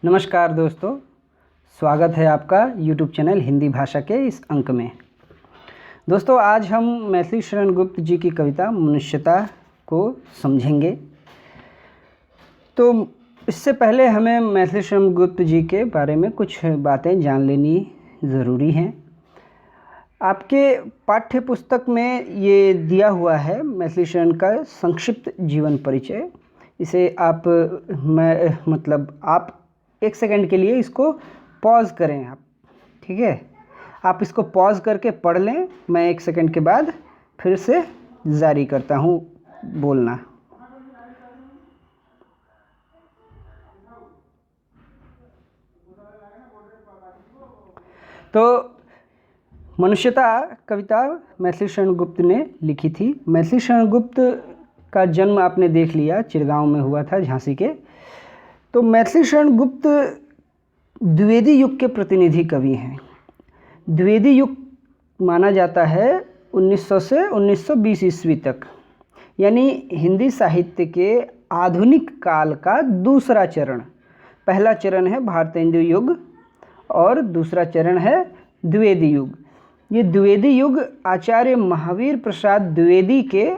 नमस्कार दोस्तों, स्वागत है आपका YouTube चैनल हिंदी भाषा के इस अंक में। दोस्तों, आज हम मैथिली शरण गुप्त जी की कविता मनुष्यता को समझेंगे। तो इससे पहले हमें मैथिली शरण गुप्त जी के बारे में कुछ बातें जान लेनी ज़रूरी हैं। आपके पाठ्य पुस्तक में ये दिया हुआ है मैथिली शरण का संक्षिप्त जीवन परिचय। इसे आप आप 1 सेकंड के लिए इसको पॉज करें आप, ठीक है। आप इसको पॉज करके पढ़ लें। मैं 1 सेकंड के बाद फिर से जारी करता हूँ बोलना। तो मनुष्यता कविता मैथिली शरण गुप्त ने लिखी थी। मैथिली शरण गुप्त का जन्म आपने देख लिया, चिरगांव में हुआ था, झांसी के। तो मैथिली शरण गुप्त द्विवेदी युग के प्रतिनिधि कवि हैं। द्विवेदी युग माना जाता है 1900 से 1920 ईस्वी तक, यानी हिंदी साहित्य के आधुनिक काल का दूसरा चरण। पहला चरण है भारतेंदु युग और दूसरा चरण है द्विवेदी युग। ये द्विवेदी युग आचार्य महावीर प्रसाद द्विवेदी के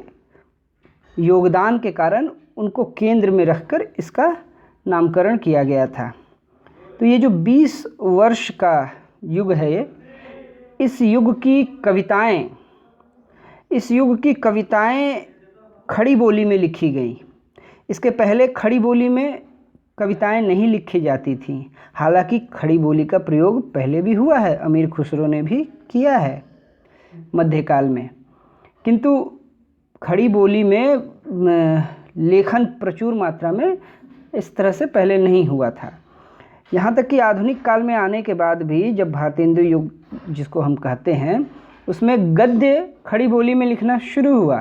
योगदान के कारण उनको केंद्र में रखकर इसका नामकरण किया गया था। तो ये जो 20 वर्ष का युग है, इस युग की कविताएं खड़ी बोली में लिखी गई। इसके पहले खड़ी बोली में कविताएं नहीं लिखी जाती थीं। हालांकि खड़ी बोली का प्रयोग पहले भी हुआ है, अमीर खुसरो ने भी किया है मध्यकाल में, किंतु खड़ी बोली में लेखन प्रचुर मात्रा में इस तरह से पहले नहीं हुआ था। यहाँ तक कि आधुनिक काल में आने के बाद भी जब भारतेंदु युग जिसको हम कहते हैं, उसमें गद्य खड़ी बोली में लिखना शुरू हुआ,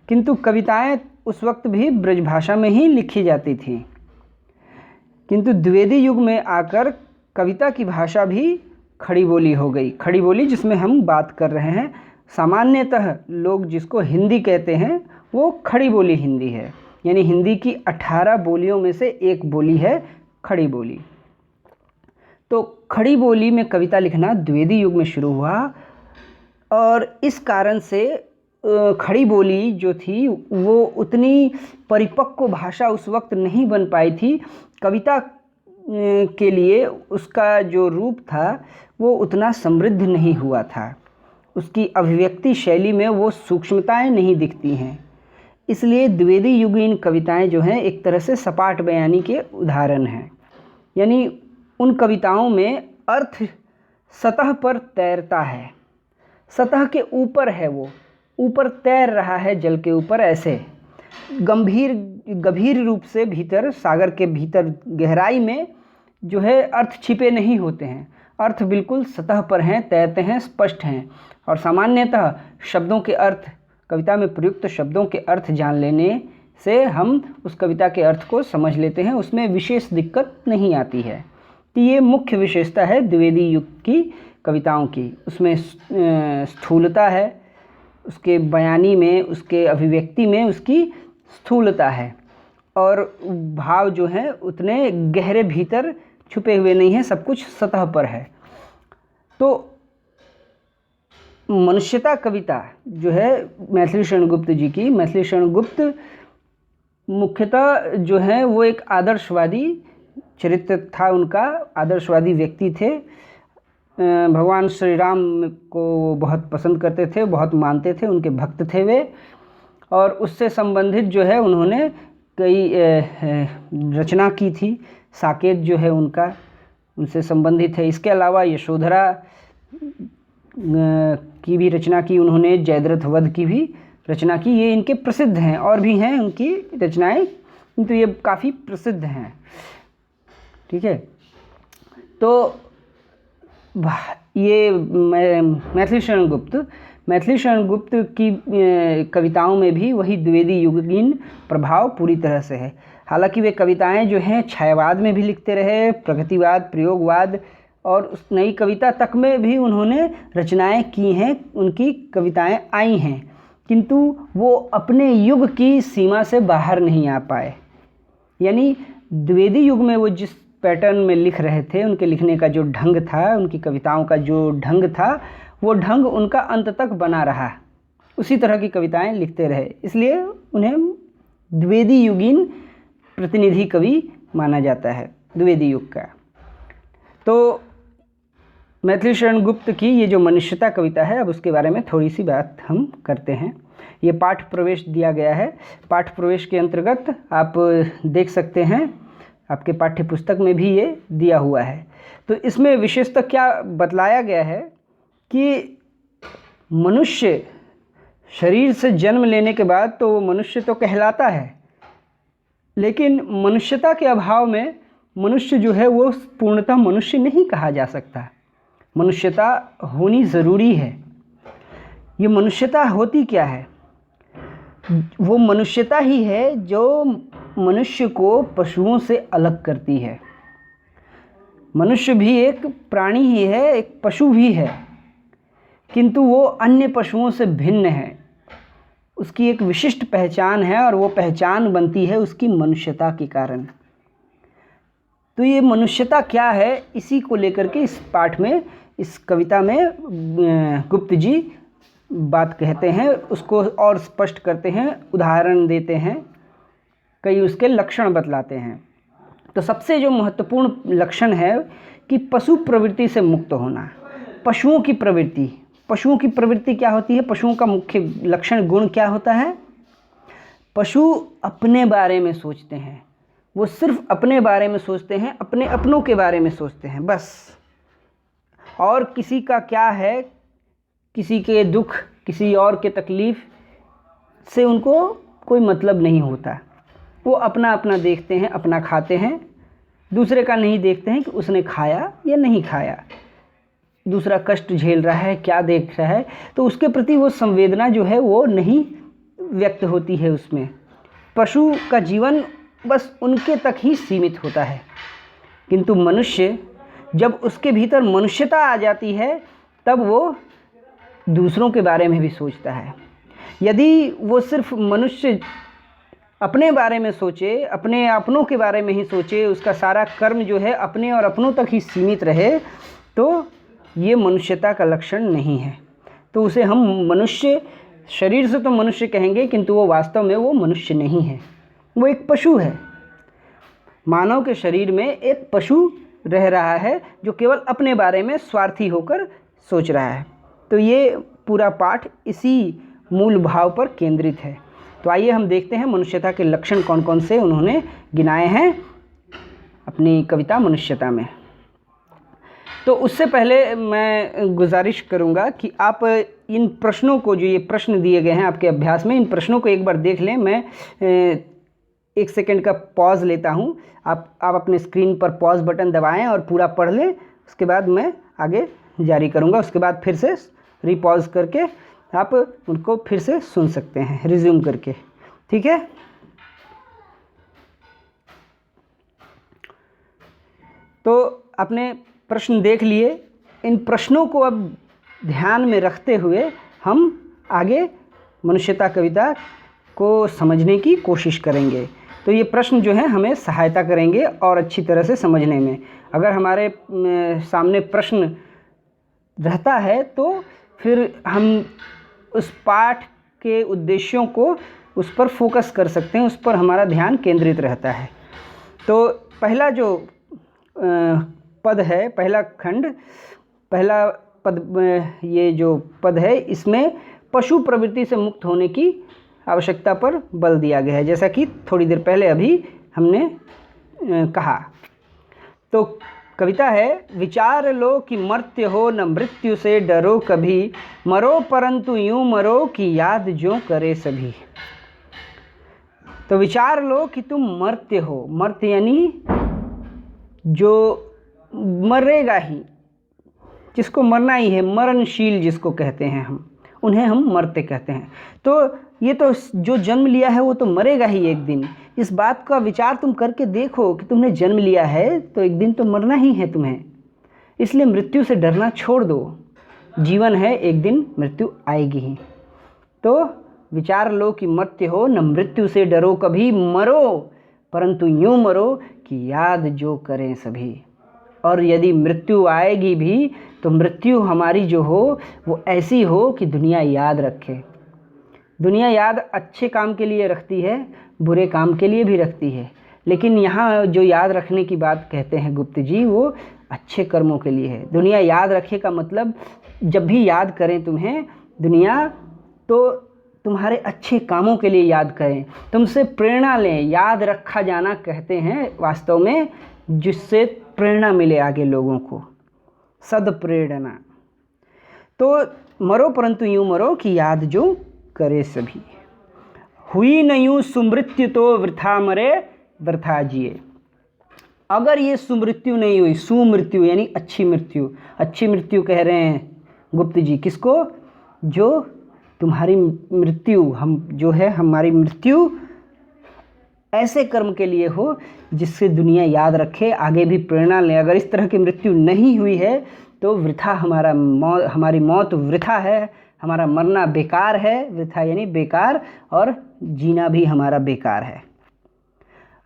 किंतु कविताएं उस वक्त भी ब्रजभाषा में ही लिखी जाती थीं। किंतु द्विवेदी युग में आकर कविता की भाषा भी खड़ी बोली हो गई। खड़ी बोली जिसमें हम बात कर रहे हैं, सामान्यतः लोग जिसको हिंदी कहते हैं वो खड़ी बोली हिंदी है, यानी हिंदी की 18 बोलियों में से एक बोली है खड़ी बोली। तो खड़ी बोली में कविता लिखना द्विवेदी युग में शुरू हुआ और इस कारण से खड़ी बोली जो थी वो उतनी परिपक्व भाषा उस वक्त नहीं बन पाई थी। कविता के लिए उसका जो रूप था वो उतना समृद्ध नहीं हुआ था। उसकी अभिव्यक्ति शैली में वो सूक्ष्मताएं नहीं दिखती हैं। इसलिए द्विवेदी युगीन कविताएं जो हैं एक तरह से सपाट बयानी के उदाहरण हैं, यानी उन कविताओं में अर्थ सतह पर तैरता है, सतह के ऊपर है, वो ऊपर तैर रहा है जल के ऊपर, ऐसे गंभीर रूप से भीतर, सागर के भीतर गहराई में जो है अर्थ छिपे नहीं होते हैं। अर्थ बिल्कुल सतह पर हैं, तैरते हैं, स्पष्ट हैं। और सामान्यतः शब्दों के अर्थ, कविता में प्रयुक्त शब्दों के अर्थ जान लेने से हम उस कविता के अर्थ को समझ लेते हैं, उसमें विशेष दिक्कत नहीं आती है। तो ये मुख्य विशेषता है द्विवेदी युग की कविताओं की। उसमें स्थूलता है, उसके बयानी में, उसके अभिव्यक्ति में उसकी स्थूलता है, और भाव जो हैं उतने गहरे भीतर छुपे हुए नहीं हैं, सब कुछ सतह पर है। तो मनुष्यता कविता जो है मैथिली शरण गुप्त जी की, मैथिली शरण गुप्त मुख्यतः जो है वो एक आदर्शवादी चरित्र था उनका, आदर्शवादी व्यक्ति थे। भगवान श्री राम को बहुत पसंद करते थे, बहुत मानते थे, उनके भक्त थे वे। और उससे संबंधित जो है उन्होंने कई रचना की थी। साकेत जो है उनका उनसे संबंधित है। इसके अलावा यशोधरा की भी रचना की उन्होंने, जयद्रथ वध की भी रचना की। ये इनके प्रसिद्ध हैं, और भी हैं उनकी रचनाएं, किंतु ये काफ़ी प्रसिद्ध हैं, ठीक है। तो ये मैथिली शरण गुप्त की कविताओं में भी वही द्विवेदी युगीन प्रभाव पूरी तरह से है। हालांकि वे कविताएं जो हैं छायावाद में भी लिखते रहे, प्रगतिवाद, प्रयोगवाद और उस नई कविता तक में भी उन्होंने रचनाएं की हैं, उनकी कविताएं आई हैं, किंतु वो अपने युग की सीमा से बाहर नहीं आ पाए। यानी द्विवेदी युग में वो जिस पैटर्न में लिख रहे थे, उनके लिखने का जो ढंग था, उनकी कविताओं का जो ढंग था, वो ढंग उनका अंत तक बना रहा, उसी तरह की कविताएं लिखते रहे, इसलिए उन्हें द्विवेदी युगीन प्रतिनिधि कवि माना जाता है, द्विवेदी युग का। तो मैथिली शरण गुप्त की ये जो मनुष्यता कविता है, अब उसके बारे में थोड़ी सी बात हम करते हैं। ये पाठ प्रवेश दिया गया है, पाठ प्रवेश के अंतर्गत आप देख सकते हैं, आपके पाठ्य पुस्तक में भी ये दिया हुआ है। तो इसमें विशेषतः क्या बतलाया गया है कि मनुष्य शरीर से जन्म लेने के बाद तो वो मनुष्य तो कहलाता है, लेकिन मनुष्यता के अभाव में मनुष्य जो है वो पूर्णतः मनुष्य नहीं कहा जा सकता। मनुष्यता होनी ज़रूरी है। ये मनुष्यता होती क्या है? वो मनुष्यता ही है जो मनुष्य को पशुओं से अलग करती है। मनुष्य भी एक प्राणी ही है, एक पशु भी है, किंतु वो अन्य पशुओं से भिन्न है। उसकी एक विशिष्ट पहचान है और वो पहचान बनती है उसकी मनुष्यता के कारण। तो ये मनुष्यता क्या है, इसी को लेकर के इस पाठ में, इस कविता में गुप्त जी बात कहते हैं, उसको और स्पष्ट करते हैं, उदाहरण देते हैं, कई उसके लक्षण बतलाते हैं। तो सबसे जो महत्वपूर्ण लक्षण है कि पशु प्रवृत्ति से मुक्त होना। पशुओं की प्रवृत्ति क्या होती है? पशुओं का मुख्य लक्षण गुण क्या होता है? पशु अपने बारे में सोचते हैं, वो सिर्फ अपने बारे में सोचते हैं, अपने अपनों के बारे में सोचते हैं बस। और किसी का क्या है, किसी के दुख, किसी और के तकलीफ़ से उनको कोई मतलब नहीं होता। वो अपना अपना देखते हैं, अपना खाते हैं, दूसरे का नहीं देखते हैं कि उसने खाया या नहीं खाया, दूसरा कष्ट झेल रहा है, क्या देख रहा है, तो उसके प्रति वो संवेदना जो है वो नहीं व्यक्त होती है उसमें। पशु का जीवन बस उनके तक ही सीमित होता है, किंतु मनुष्य, जब उसके भीतर मनुष्यता आ जाती है तब वो दूसरों के बारे में भी सोचता है। यदि वो सिर्फ मनुष्य अपने बारे में सोचे, अपने अपनों के बारे में ही सोचे, उसका सारा कर्म जो है अपने और अपनों तक ही सीमित रहे, तो ये मनुष्यता का लक्षण नहीं है। तो उसे हम मनुष्य, शरीर से तो मनुष्य कहेंगे, किंतु वो वास्तव में वो मनुष्य नहीं है, वो एक पशु है। मानव के शरीर में एक पशु रह रहा है जो केवल अपने बारे में स्वार्थी होकर सोच रहा है। तो ये पूरा पाठ इसी मूल भाव पर केंद्रित है। तो आइए हम देखते हैं मनुष्यता के लक्षण कौन कौन से उन्होंने गिनाए हैं अपनी कविता मनुष्यता में। तो उससे पहले मैं गुजारिश करूंगा कि आप इन प्रश्नों को, जो ये प्रश्न दिए गए हैं आपके अभ्यास में, इन प्रश्नों को एक बार देख लें। मैं 1 सेकंड का पॉज लेता हूं, आप अपने स्क्रीन पर पॉज बटन दबाएं और पूरा पढ़ लें। उसके बाद मैं आगे जारी करूंगा, उसके बाद फिर से रीपॉज करके आप उनको फिर से सुन सकते हैं, रिज्यूम करके, ठीक है। तो आपने प्रश्न देख लिए। इन प्रश्नों को अब ध्यान में रखते हुए हम आगे मनुष्यता कविता को समझने की कोशिश करेंगे। तो ये प्रश्न जो है हमें सहायता करेंगे और अच्छी तरह से समझने में। अगर हमारे सामने प्रश्न रहता है तो फिर हम उस पाठ के उद्देश्यों को उस पर फोकस कर सकते हैं, उस पर हमारा ध्यान केंद्रित रहता है। तो पहला जो पद है, पहला खंड, पहला पद, ये जो पद है, इसमें पशु प्रवृत्ति से मुक्त होने की आवश्यकता पर बल दिया गया है, जैसा कि थोड़ी देर पहले अभी हमने कहा। तो कविता है, विचार लो कि मर्त्य हो न मृत्यु से डरो कभी, मरो परंतु यूं मरो कि याद जो करे सभी। तो विचार लो कि तुम मर्त्य हो, मर्त्य यानी जो मरेगा ही, जिसको मरना ही है, मरणशील जिसको कहते हैं हम, उन्हें हम मर्त्य कहते हैं। तो ये तो जो जन्म लिया है वो तो मरेगा ही एक दिन। इस बात का विचार तुम करके देखो कि तुमने जन्म लिया है तो एक दिन तो मरना ही है तुम्हें, इसलिए मृत्यु से डरना छोड़ दो। जीवन है, एक दिन मृत्यु आएगी ही। तो विचार लो कि मर्त्य हो न मृत्यु से डरो कभी, मरो परंतु यूं मरो कि याद जो करें सभी। और यदि मृत्यु आएगी भी तो मृत्यु हमारी जो हो वो ऐसी हो कि दुनिया याद रखे। दुनिया याद अच्छे काम के लिए रखती है, बुरे काम के लिए भी रखती है, लेकिन यहाँ जो याद रखने की बात कहते हैं गुप्त जी, वो अच्छे कर्मों के लिए है। दुनिया याद रखे का मतलब जब भी याद करें तुम्हें दुनिया, तो तुम्हारे अच्छे कामों के लिए याद करें, तुमसे प्रेरणा लें। याद रखा जाना कहते हैं वास्तव में जिससे प्रेरणा मिले आगे लोगों को, सदप्रेरणा। तो मरो परंतु यूं मरो कि याद जो करे सभी। हुई न यूं सुमृत्यु तो वृथा मरे वृथा जिए। अगर ये सुमृत्यु नहीं हुई, सुमृत्यु यानी अच्छी मृत्यु, अच्छी मृत्यु कह रहे हैं गुप्त जी किसको? जो तुम्हारी मृत्यु हम जो है हमारी मृत्यु ऐसे कर्म के लिए हो जिससे दुनिया याद रखे, आगे भी प्रेरणा ले। अगर इस तरह की मृत्यु नहीं हुई है तो वृथा हमारी मौत वृथा है, हमारा मरना बेकार है। वृथा यानी बेकार, और जीना भी हमारा बेकार है।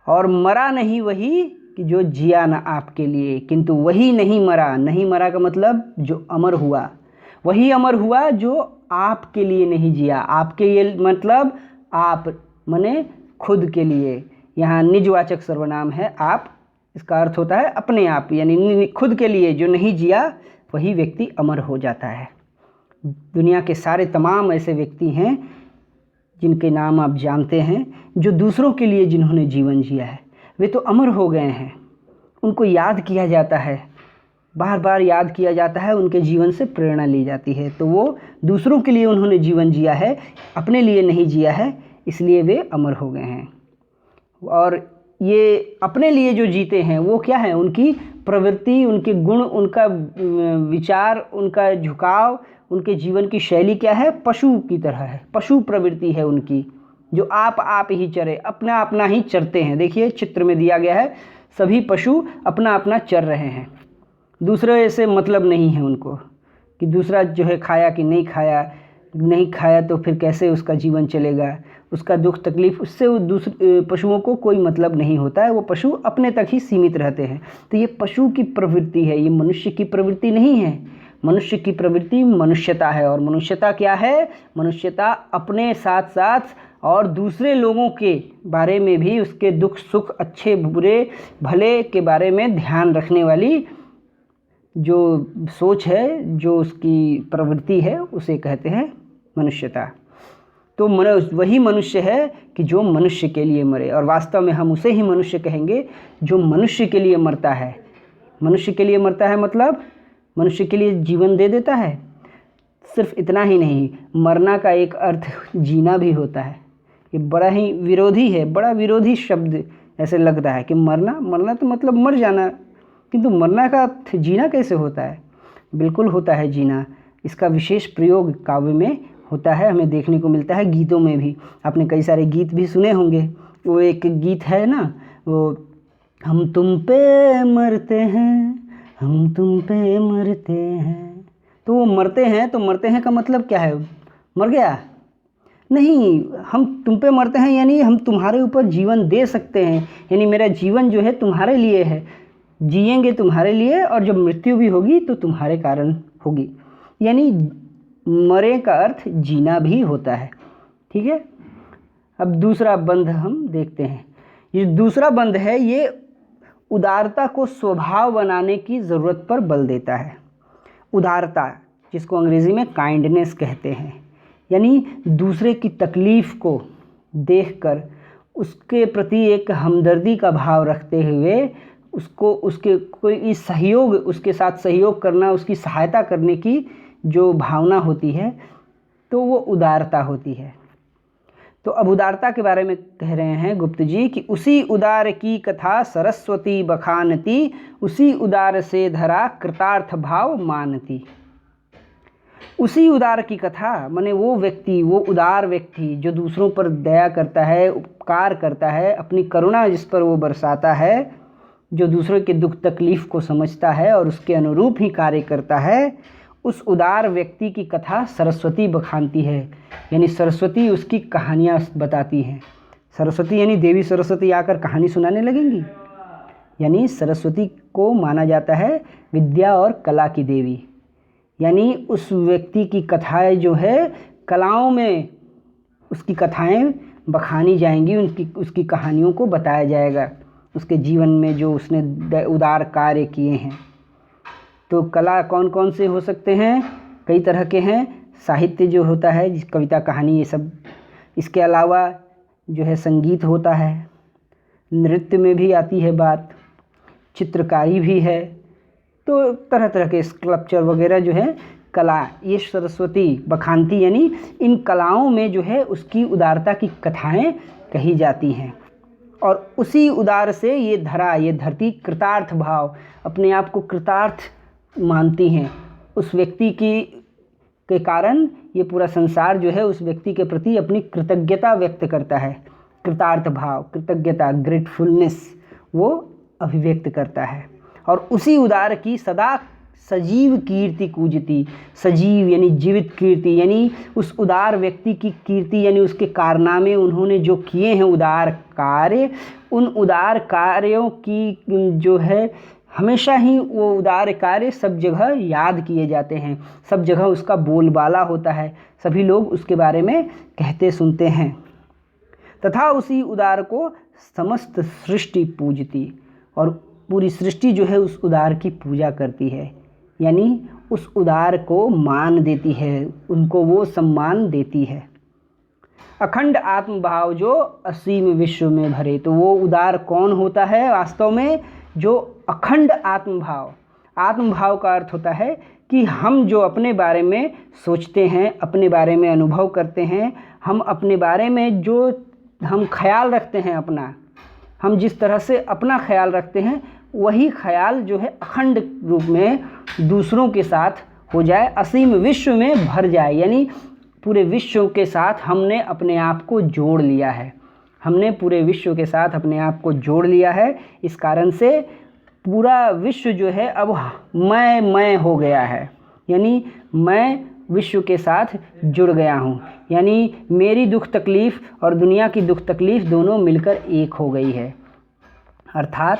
और मरा नहीं वही कि जो जिया न आपके लिए, किंतु वही नहीं मरा। नहीं मरा का मतलब जो अमर हुआ, वही अमर हुआ जो आपके लिए नहीं जिया। आपके लिए मतलब आप मने खुद के लिए, यहाँ निजवाचक सर्वनाम है आप, इसका अर्थ होता है अपने आप, यानी खुद के लिए जो नहीं जिया वही व्यक्ति अमर हो जाता है। दुनिया के सारे तमाम ऐसे व्यक्ति हैं जिनके नाम आप जानते हैं, जो दूसरों के लिए जिन्होंने जीवन जिया है, वे तो अमर हो गए हैं। उनको याद किया जाता है, बार बार याद किया जाता है, उनके जीवन से प्रेरणा ली जाती है। तो वो दूसरों के लिए उन्होंने जीवन जिया है, अपने लिए नहीं जिया है, इसलिए वे अमर हो गए हैं। और ये अपने लिए जो जीते हैं वो क्या है? उनकी प्रवृत्ति, उनके गुण, उनका विचार, उनका झुकाव, उनके जीवन की शैली क्या है? पशु की तरह है, पशु प्रवृत्ति है उनकी, जो आप ही चरे, अपना अपना ही चरते हैं। देखिए चित्र में दिया गया है, सभी पशु अपना अपना चर रहे हैं, दूसरे से मतलब नहीं है उनको कि दूसरा जो है खाया कि नहीं खाया, नहीं खाया तो फिर कैसे उसका जीवन चलेगा, उसका दुख तकलीफ, उससे वो दूसरे पशुओं को कोई मतलब नहीं होता है। वो पशु अपने तक ही सीमित रहते हैं। तो ये पशु की प्रवृत्ति है, ये मनुष्य की प्रवृत्ति नहीं है। मनुष्य की प्रवृत्ति मनुष्यता है। और मनुष्यता क्या है? मनुष्यता अपने साथ साथ और दूसरे लोगों के बारे में भी, उसके दुख सुख, अच्छे बुरे भले के बारे में ध्यान रखने वाली जो सोच है, जो उसकी प्रवृत्ति है, उसे कहते हैं मनुष्यता। तो वही मनुष्य है कि जो मनुष्य के लिए मरे, और वास्तव में हम उसे ही मनुष्य कहेंगे जो मनुष्य के लिए मरता है। मनुष्य के लिए मरता है मतलब मनुष्य के लिए जीवन दे देता है। सिर्फ इतना ही नहीं, मरना का एक अर्थ जीना भी होता है। ये बड़ा ही विरोधी है, बड़ा विरोधी शब्द ऐसे लगता है कि मरना तो मतलब मर जाना, किंतु मरना का अर्थ जीना कैसे होता है? बिल्कुल होता है जीना। इसका विशेष प्रयोग काव्य में होता है, हमें देखने को मिलता है, गीतों में भी। आपने कई सारे गीत भी सुने होंगे। वो एक गीत है ना, वो हम तुम पे मरते हैं, हम तुम पे मरते हैं। तो वो मरते हैं, तो मरते हैं का मतलब क्या है? मर गया नहीं, हम तुम पे मरते हैं यानी हम तुम्हारे ऊपर जीवन दे सकते हैं, यानी मेरा जीवन जो है तुम्हारे लिए है, जिएंगे तुम्हारे लिए, और जब मृत्यु भी होगी तो तुम्हारे कारण होगी। यानी मरे का अर्थ जीना भी होता है। ठीक है। अब दूसरा बंध हम देखते हैं। ये दूसरा बंध है, ये उदारता को स्वभाव बनाने की ज़रूरत पर बल देता है। उदारता, जिसको अंग्रेज़ी में काइंडनेस कहते हैं, यानी दूसरे की तकलीफ़ को देखकर उसके प्रति एक हमदर्दी का भाव रखते हुए उसके कोई सहयोग, उसके साथ सहयोग करना, उसकी सहायता करने की जो भावना होती है, तो वो उदारता होती है। तो अब उदारता के बारे में कह रहे हैं गुप्त जी कि उसी उदार की कथा सरस्वती बखानती, उसी उदार से धरा कृतार्थ भाव मानती। उसी उदार की कथा माने वो व्यक्ति, वो उदार व्यक्ति जो दूसरों पर दया करता है, उपकार करता है, अपनी करुणा जिस पर वो बरसाता है, जो दूसरों के दुख तकलीफ़ को समझता है और उसके अनुरूप ही कार्य करता है, उस उदार व्यक्ति की कथा सरस्वती बखानती है। यानी सरस्वती उसकी कहानियाँ बताती हैं। सरस्वती यानी देवी सरस्वती आकर कहानी सुनाने लगेंगी। यानी सरस्वती को माना जाता है विद्या और कला की देवी। यानी उस व्यक्ति की कथाएं जो है कलाओं में उसकी कथाएं बखानी जाएंगी, उसकी कहानियों को बताया जाएगा, उसके जीवन में जो उसने उदार कार्य किए हैं। तो कला कौन कौन से हो सकते हैं? कई तरह के हैं। साहित्य जो होता है, कविता कहानी ये सब। इसके अलावा जो है संगीत होता है, नृत्य में भी आती है बात, चित्रकारी भी है। तो तरह तरह के स्कल्पचर वगैरह जो है कला, ये सरस्वती बखानती यानी इन कलाओं में जो है उसकी उदारता की कथाएं कही जाती हैं। और उसी उदार से ये धरती कृतार्थ भाव, अपने आप को कृतार्थ मानती हैं। उस व्यक्ति के कारण ये पूरा संसार जो है उस व्यक्ति के प्रति अपनी कृतज्ञता व्यक्त करता है। कृतार्थ भाव, कृतज्ञता, ग्रेटफुलनेस वो अभिव्यक्त करता है। और उसी उदार की सदा सजीव कीर्ति कूजती। सजीव यानी जीवित कीर्ति, यानी उस उदार व्यक्ति की कीर्ति यानी उसके कारनामे, उन्होंने जो किए हैं उदार कार्य, उन उदार कार्यों की जो है हमेशा ही वो उदार कार्य सब जगह याद किए जाते हैं, सब जगह उसका बोलबाला होता है, सभी लोग उसके बारे में कहते सुनते हैं। तथा उसी उदार को समस्त सृष्टि पूजती, और पूरी सृष्टि जो है उस उदार की पूजा करती है, यानी उस उदार को मान देती है, उनको वो सम्मान देती है। अखंड आत्मभाव जो असीम विश्व में भरे। तो वो उदार कौन होता है वास्तव में? जो अखंड आत्मभाव। आत्मभाव का अर्थ होता है कि हम जो अपने बारे में सोचते हैं, अपने बारे में अनुभव करते हैं, हम अपने बारे में जो हम ख्याल रखते हैं, अपना हम जिस तरह से अपना ख्याल रखते हैं, वही ख्याल जो है अखंड रूप में दूसरों के साथ हो जाए, असीम विश्व में भर जाए। यानी पूरे विश्व के साथ हमने अपने आप को जोड़ लिया है, हमने पूरे विश्व के साथ अपने आप को जोड़ लिया है। इस कारण से पूरा विश्व जो है अब मैं हो गया है, यानी मैं विश्व के साथ जुड़ गया हूँ, यानी मेरी दुख तकलीफ़ और दुनिया की दुख तकलीफ़ दोनों मिलकर एक हो गई है। अर्थात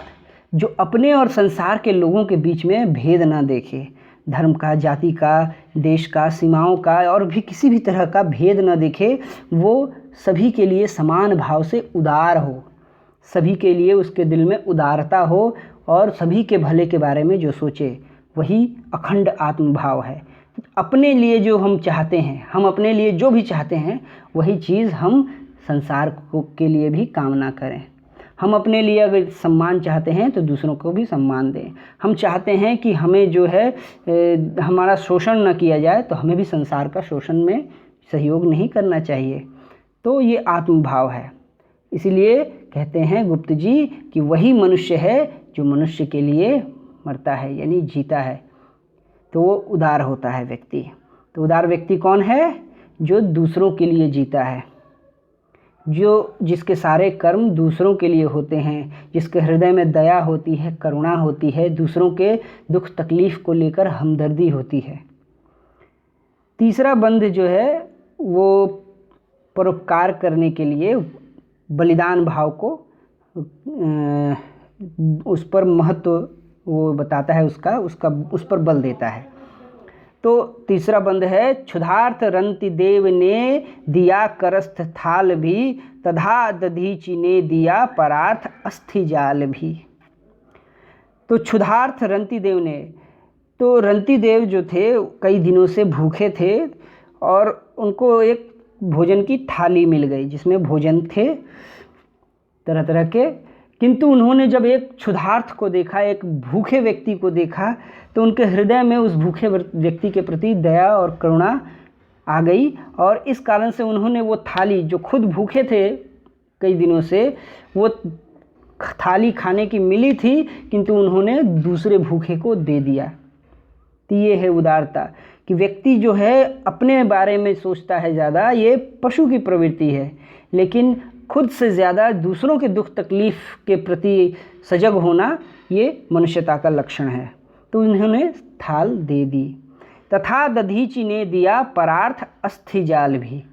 जो अपने और संसार के लोगों के बीच में भेद ना देखे, धर्म का, जाति का, देश का, सीमाओं का और भी किसी भी तरह का भेद न देखे, वो सभी के लिए समान भाव से उदार हो, सभी के लिए उसके दिल में उदारता हो और सभी के भले के बारे में जो सोचे, वही अखंड आत्मभाव है। अपने लिए जो हम चाहते हैं, हम अपने लिए जो भी चाहते हैं, वही चीज़ हम संसार के लिए भी कामना करें। हम अपने लिए अगर सम्मान चाहते हैं तो दूसरों को भी सम्मान दें। हम चाहते हैं कि हमें जो है हमारा शोषण न किया जाए, तो हमें भी संसार का शोषण में सहयोग नहीं करना चाहिए। तो ये आत्मभाव है। इसीलिए कहते हैं गुप्त जी कि वही मनुष्य है जो मनुष्य के लिए मरता है, यानी जीता है। तो वो उदार होता है व्यक्ति। तो उदार व्यक्ति कौन है? जो दूसरों के लिए जीता है, जिसके सारे कर्म दूसरों के लिए होते हैं, जिसके हृदय में दया होती है, करुणा होती है, दूसरों के दुख तकलीफ़ को लेकर हमदर्दी होती है। तीसरा बंध जो है वो परोपकार करने के लिए बलिदान भाव को उस पर महत्व वो बताता है, उस पर बल देता है। तो तीसरा बंध है, क्षुधार्थ रंति देव ने दिया करस्थ थाल भी, तथा दधीचि ने दिया परार्थ अस्थि जाल भी। तो क्षुधार्थ रंति देव ने, तो रंति देव जो थे कई दिनों से भूखे थे और उनको एक भोजन की थाली मिल गई जिसमें भोजन थे तरह तरह के, किंतु उन्होंने जब एक क्षुधार्थ को देखा, एक भूखे व्यक्ति को देखा, तो उनके हृदय में उस भूखे व्यक्ति के प्रति दया और करुणा आ गई और इस कारण से उन्होंने वो थाली, जो खुद भूखे थे कई दिनों से, वो थाली खाने की मिली थी किंतु उन्होंने दूसरे भूखे को दे दिया। तो ये है उदारता कि व्यक्ति जो है अपने बारे में सोचता है ज़्यादा, ये पशु की प्रवृत्ति है, लेकिन खुद से ज़्यादा दूसरों के दुख तकलीफ़ के प्रति सजग होना ये मनुष्यता का लक्षण है। तो उन्होंने थाल दे दी। तथा दधीचि ने दिया परार्थ अस्थि जाल भी।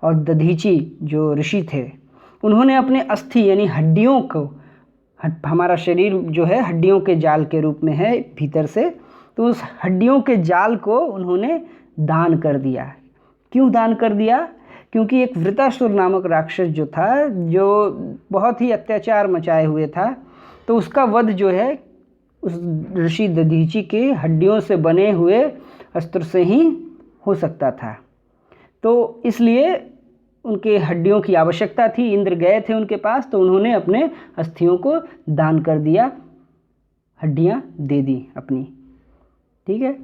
और दधीचि जो ऋषि थे, उन्होंने अपने अस्थि यानी हड्डियों को, हमारा शरीर जो है हड्डियों के जाल के रूप में है भीतर से, तो उस हड्डियों के जाल को उन्होंने दान कर दिया। क्यों दान कर दिया? क्योंकि एक वृतासुर नामक राक्षस जो था, जो बहुत ही अत्याचार मचाए हुए था, तो उसका वध जो है उस ऋषि दधीचि के हड्डियों से बने हुए अस्त्र से ही हो सकता था। तो इसलिए उनके हड्डियों की आवश्यकता थी। इंद्र गए थे उनके पास, तो उन्होंने अपने अस्थियों को दान कर दिया, हड्डियां दे दी अपनी। ठीक है।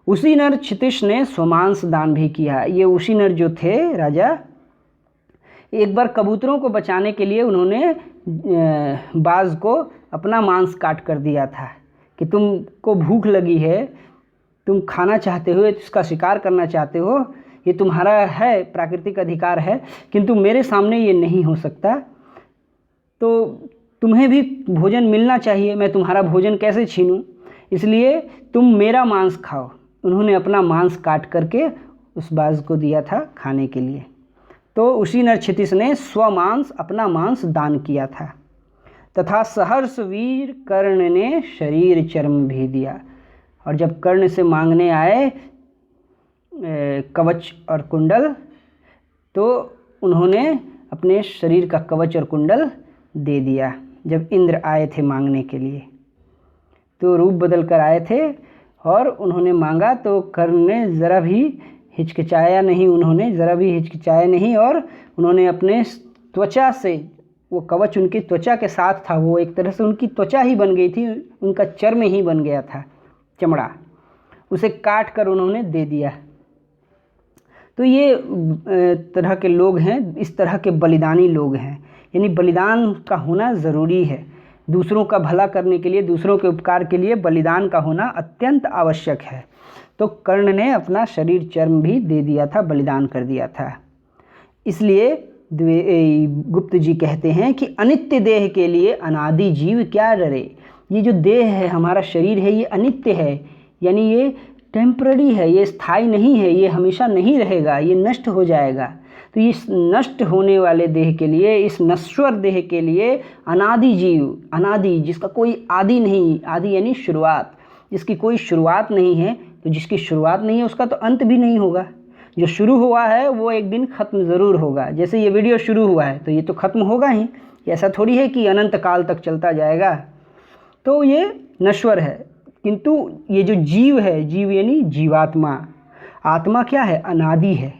उसी नर क्षितिश ने स्वमांस दान भी किया। ये उसी नर जो थे राजा, एक बार कबूतरों को बचाने के लिए उन्होंने बाज को अपना मांस काट कर दिया था कि तुमको भूख लगी है, तुम खाना चाहते हो, इसका शिकार करना चाहते हो, ये तुम्हारा है, प्राकृतिक अधिकार है, किंतु मेरे सामने ये नहीं हो सकता, तो तुम्हें भी भोजन मिलना चाहिए, मैं तुम्हारा भोजन कैसे छीनूं, इसलिए तुम मेरा मांस खाओ। उन्होंने अपना मांस काट करके उस बाज को दिया था खाने के लिए। तो उसी नरक्षितिश ने स्वमांस, अपना मांस दान किया था। तथा सहर्ष वीर कर्ण ने शरीर चर्म भी दिया। और जब कर्ण से मांगने आए कवच और कुंडल, तो उन्होंने अपने शरीर का कवच और कुंडल दे दिया। जब इंद्र आए थे मांगने के लिए, तो रूप बदल कर आए थे और उन्होंने मांगा, तो कर्ण ने ज़रा भी हिचकिचाया नहीं, और उन्होंने अपने त्वचा से, वो कवच उनकी त्वचा के साथ था, वो एक तरह से उनकी त्वचा ही बन गई थी, उनका चर्म ही बन गया था, चमड़ा, उसे काट कर उन्होंने दे दिया। तो ये तरह के लोग हैं, इस तरह के बलिदानी लोग हैं। यानी बलिदान का होना ज़रूरी है। दूसरों का भला करने के लिए, दूसरों के उपकार के लिए बलिदान का होना अत्यंत आवश्यक है। तो कर्ण ने अपना शरीर चर्म भी दे दिया था, बलिदान कर दिया था। इसलिए गुप्त जी कहते हैं कि अनित्य देह के लिए अनादि जीव क्या डरे। ये जो देह है, हमारा शरीर है, ये अनित्य है, यानी ये टेम्पररी है, ये स्थायी नहीं है, ये हमेशा नहीं रहेगा, ये नष्ट हो जाएगा। तो इस नष्ट होने वाले देह के लिए, इस नश्वर देह के लिए अनादि जीव, अनादि जिसका कोई आदि नहीं, आदि यानी शुरुआत, जिसकी कोई शुरुआत नहीं है, तो जिसकी शुरुआत नहीं है उसका तो अंत भी नहीं होगा। जो शुरू हुआ है वो एक दिन ख़त्म ज़रूर होगा। जैसे ये वीडियो शुरू हुआ है तो ये तो ख़त्म होगा ही, ऐसा थोड़ी है कि अनंत काल तक चलता जाएगा। तो ये नश्वर है। किंतु ये जो जीव है, जीव यानी जीवात्मा, आत्मा क्या है? अनादि है।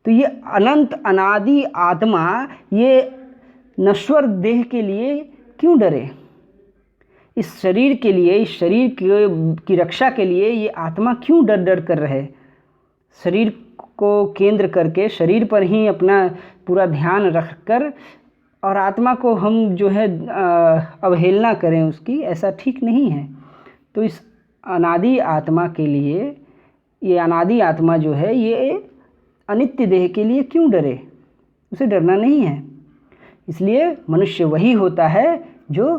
तो ये अनंत अनादि आत्मा ये नश्वर देह के लिए क्यों डरे? इस शरीर के लिए, इस शरीर की रक्षा के लिए ये आत्मा क्यों डर डर कर रहे? शरीर को केंद्र करके, शरीर पर ही अपना पूरा ध्यान रख कर, और आत्मा को हम जो है अवहेलना करें उसकी, ऐसा ठीक नहीं है। तो इस अनादि आत्मा के लिए, ये अनादि आत्मा जो है, ये अनित्य देह के लिए क्यों डरे? उसे डरना नहीं है। इसलिए मनुष्य वही होता है जो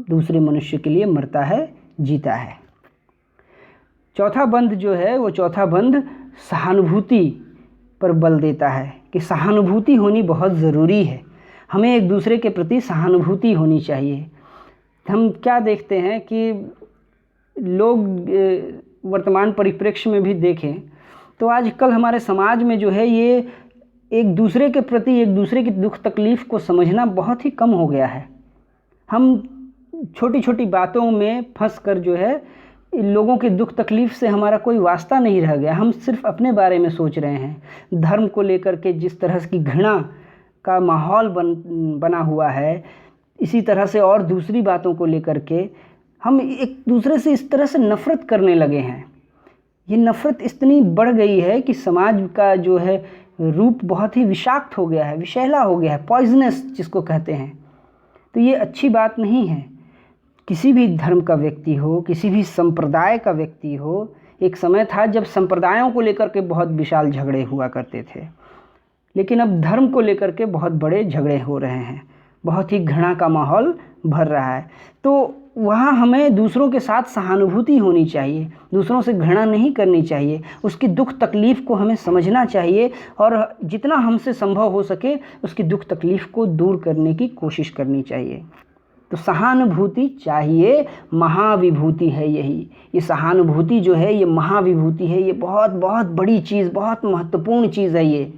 दूसरे मनुष्य के लिए मरता है, जीता है। चौथा बंध जो है, वो चौथा बंध सहानुभूति पर बल देता है कि सहानुभूति होनी बहुत ज़रूरी है। हमें एक दूसरे के प्रति सहानुभूति होनी चाहिए। हम क्या देखते हैं कि लोग वर्तमान परिप्रेक्ष्य में भी देखें तो आजकल हमारे समाज में जो है, ये एक दूसरे के प्रति, एक दूसरे की दुख तकलीफ़ को समझना बहुत ही कम हो गया है। हम छोटी छोटी बातों में फंस कर जो है, लोगों की दुख तकलीफ़ से हमारा कोई वास्ता नहीं रह गया। हम सिर्फ अपने बारे में सोच रहे हैं। धर्म को लेकर के जिस तरह की घृणा का माहौल बना हुआ है, इसी तरह से और दूसरी बातों को लेकर के हम एक दूसरे से इस तरह से नफ़रत करने लगे हैं। ये नफ़रत इतनी बढ़ गई है कि समाज का जो है रूप बहुत ही विषाक्त हो गया है, विषैला हो गया है, पॉइजनस जिसको कहते हैं। तो ये अच्छी बात नहीं है। किसी भी धर्म का व्यक्ति हो, किसी भी संप्रदाय का व्यक्ति हो, एक समय था जब संप्रदायों को लेकर के बहुत विशाल झगड़े हुआ करते थे, लेकिन अब धर्म को लेकर के बहुत बड़े झगड़े हो रहे हैं, बहुत ही घृणा का माहौल भर रहा है। तो वहाँ हमें दूसरों के साथ सहानुभूति होनी चाहिए, दूसरों से घृणा नहीं करनी चाहिए, उसकी दुख तकलीफ़ को हमें समझना चाहिए और जितना हमसे संभव हो सके उसकी दुख तकलीफ़ को दूर करने की कोशिश करनी चाहिए। तो सहानुभूति चाहिए, महाविभूति है यही। ये सहानुभूति जो है ये महाविभूति है, ये बहुत बहुत बड़ी चीज़, बहुत महत्वपूर्ण चीज़ है ये।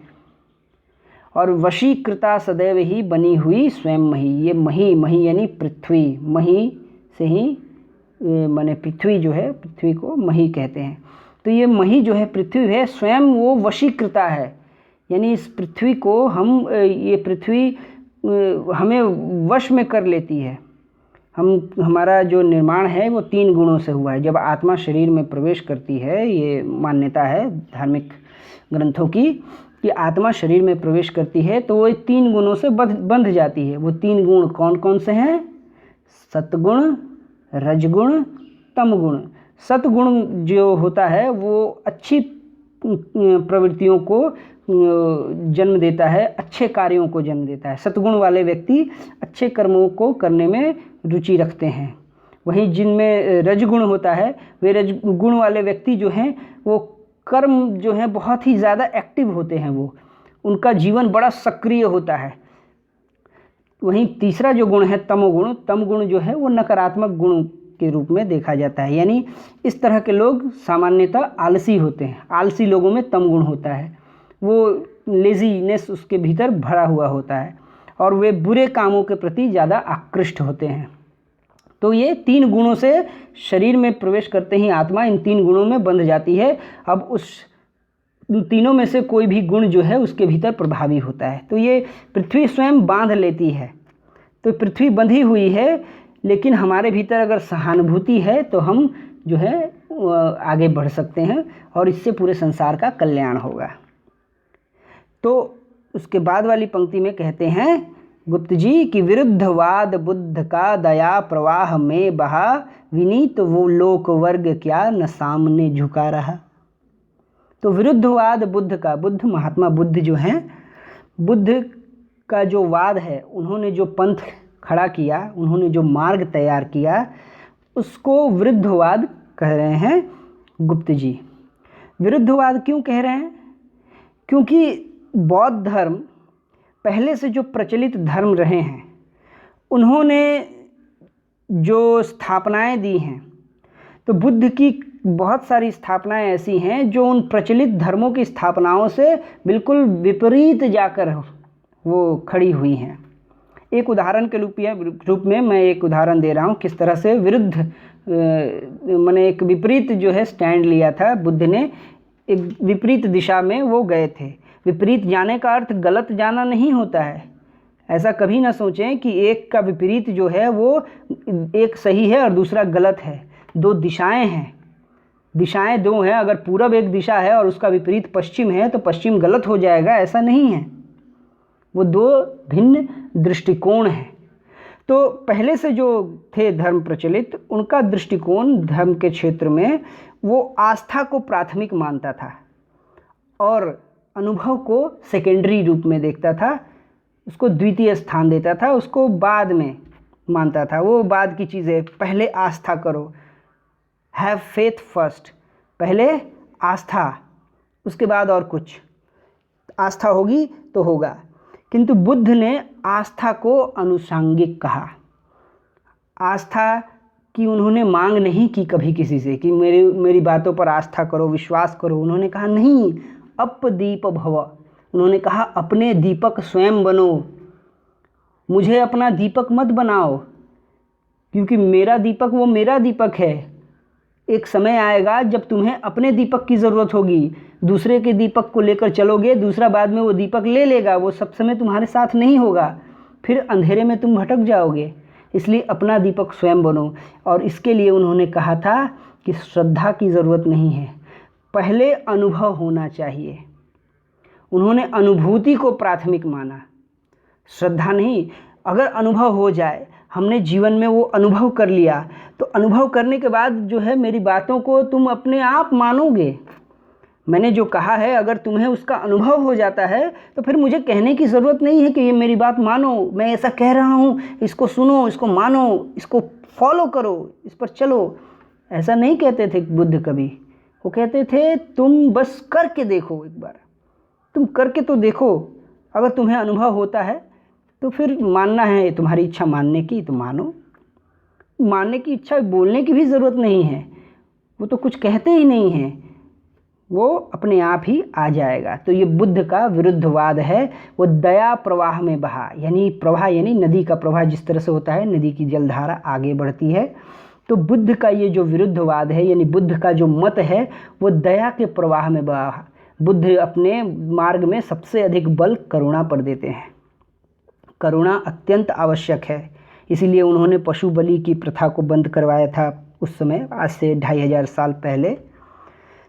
और वशीकृता सदैव ही बनी हुई स्वयं मही। ये मही, मही यानी पृथ्वी, मही से ही माने पृथ्वी जो है, पृथ्वी को मही कहते हैं। तो ये मही जो है पृथ्वी है, स्वयं वो वशीकृता है, यानी इस पृथ्वी को हम ये पृथ्वी हमें वश में कर लेती है। हमारा जो निर्माण है वो 3 गुणों से हुआ है। जब आत्मा शरीर में प्रवेश करती है, ये मान्यता है धार्मिक ग्रंथों की कि आत्मा शरीर में प्रवेश करती है तो वो 3 गुणों से बंध जाती है। वो 3 गुण कौन कौन से हैं? सतगुण, रजगुण, तमगुण। सतगुण जो होता है वो अच्छी प्रवृत्तियों को जन्म देता है, अच्छे कार्यों को जन्म देता है। सतगुण वाले व्यक्ति अच्छे कर्मों को करने में रुचि रखते हैं। वहीं जिनमें रजगुण होता है, वे रजगुण वाले व्यक्ति जो हैं वो कर्म जो है बहुत ही ज़्यादा एक्टिव होते हैं, वो उनका जीवन बड़ा सक्रिय होता है। वहीं तीसरा जो गुण है तमोगुण, तमगुण जो है वो नकारात्मक गुण के रूप में देखा जाता है। यानी इस तरह के लोग सामान्यतः आलसी होते हैं। आलसी लोगों में तमगुण होता है, वो लेजीनेस उसके भीतर भरा हुआ होता है और वे बुरे कामों के प्रति ज़्यादा आकृष्ट होते हैं। तो ये 3 गुणों से शरीर में प्रवेश करते ही आत्मा इन 3 गुणों में बंध जाती है। अब उस तीनों में से कोई भी गुण जो है उसके भीतर प्रभावी होता है। तो ये पृथ्वी स्वयं बांध लेती है। तो पृथ्वी बंधी हुई है, लेकिन हमारे भीतर अगर सहानुभूति है तो हम जो है आगे बढ़ सकते हैं और इससे पूरे संसार का कल्याण होगा। तो उसके बाद वाली पंक्ति में कहते हैं गुप्त जी कि विरुद्धवाद बुद्ध का दया प्रवाह में बहा, विनीत वो लोक वर्ग क्या न सामने झुका रहा। तो विरुद्धवाद बुद्ध का, बुद्ध महात्मा बुद्ध जो हैं, बुद्ध का जो वाद है, उन्होंने जो पंथ खड़ा किया, उन्होंने जो मार्ग तैयार किया, उसको विरुद्धवाद कह रहे हैं गुप्त जी। विरुद्धवाद क्यों कह रहे हैं? क्योंकि बौद्ध धर्म पहले से जो प्रचलित धर्म रहे हैं, उन्होंने जो स्थापनाएं दी हैं, तो बुद्ध की बहुत सारी स्थापनाएं ऐसी हैं जो उन प्रचलित धर्मों की स्थापनाओं से बिल्कुल विपरीत जाकर वो खड़ी हुई हैं। एक उदाहरण के रूप में मैं एक उदाहरण दे रहा हूँ किस तरह से विरुद्ध मैंने एक विपरीत जो है स्टैंड लिया था बुद्ध ने। एक विपरीत दिशा में वो गए थे। विपरीत जाने का अर्थ गलत जाना नहीं होता है। ऐसा कभी ना सोचें कि एक का विपरीत जो है वो एक सही है और दूसरा गलत है। 2 दिशाएं हैं, दिशाएं 2 हैं। अगर पूरब एक दिशा है और उसका विपरीत पश्चिम है तो पश्चिम गलत हो जाएगा, ऐसा नहीं है। वो 2 भिन्न दृष्टिकोण हैं। तो पहले से जो थे धर्म प्रचलित, उनका दृष्टिकोण धर्म के क्षेत्र में वो आस्था को प्राथमिक मानता था और अनुभव को सेकेंडरी रूप में देखता था, उसको द्वितीय स्थान देता था, उसको बाद में मानता था। वो बाद की चीज़ें, पहले आस्था करो, हैव फेथ फर्स्ट, पहले आस्था, उसके बाद और कुछ, आस्था होगी तो होगा। किंतु बुद्ध ने आस्था को अनुषांगिक कहा। आस्था की उन्होंने मांग नहीं की कभी किसी से कि मेरी बातों पर आस्था करो, विश्वास करो। उन्होंने कहा नहीं, अपदीप भव। उन्होंने कहा अपने दीपक स्वयं बनो, मुझे अपना दीपक मत बनाओ, क्योंकि मेरा दीपक वो मेरा दीपक है। एक समय आएगा जब तुम्हें अपने दीपक की ज़रूरत होगी। दूसरे के दीपक को लेकर चलोगे, दूसरा बाद में वो दीपक ले लेगा, वो सब समय तुम्हारे साथ नहीं होगा, फिर अंधेरे में तुम भटक जाओगे। इसलिए अपना दीपक स्वयं बनो। और इसके लिए उन्होंने कहा था कि श्रद्धा की ज़रूरत नहीं है, पहले अनुभव होना चाहिए। उन्होंने अनुभूति को प्राथमिक माना, श्रद्धा नहीं। अगर अनुभव हो जाए, हमने जीवन में वो अनुभव कर लिया, तो अनुभव करने के बाद जो है मेरी बातों को तुम अपने आप मानोगे। मैंने जो कहा है अगर तुम्हें उसका अनुभव हो जाता है तो फिर मुझे कहने की ज़रूरत नहीं है कि ये मेरी बात मानो, मैं ऐसा कह रहा हूँ, इसको सुनो, इसको मानो, इसको फॉलो करो, इस पर चलो। ऐसा नहीं कहते थे बुद्ध कभी। वो कहते थे तुम बस करके देखो, एक बार तुम करके तो देखो, अगर तुम्हें अनुभव होता है तो फिर मानना है, तुम्हारी इच्छा मानने की तो मानो, मानने की इच्छा बोलने की भी ज़रूरत नहीं है, वो तो कुछ कहते ही नहीं हैं, वो अपने आप ही आ जाएगा। तो ये बुद्ध का विरुद्धवाद है। वो दया प्रवाह में बहा, यानी प्रवाह यानी नदी का प्रवाह जिस तरह से होता है, नदी की जलधारा आगे बढ़ती है, तो बुद्ध का ये जो विरुद्धवाद है यानी बुद्ध का जो मत है वो दया के प्रवाह में बहा। बुद्ध अपने मार्ग में सबसे अधिक बल करुणा पर देते हैं। करुणा अत्यंत आवश्यक है, इसीलिए उन्होंने पशु बलि की प्रथा को बंद करवाया था उस समय, आज से 2500 साल पहले।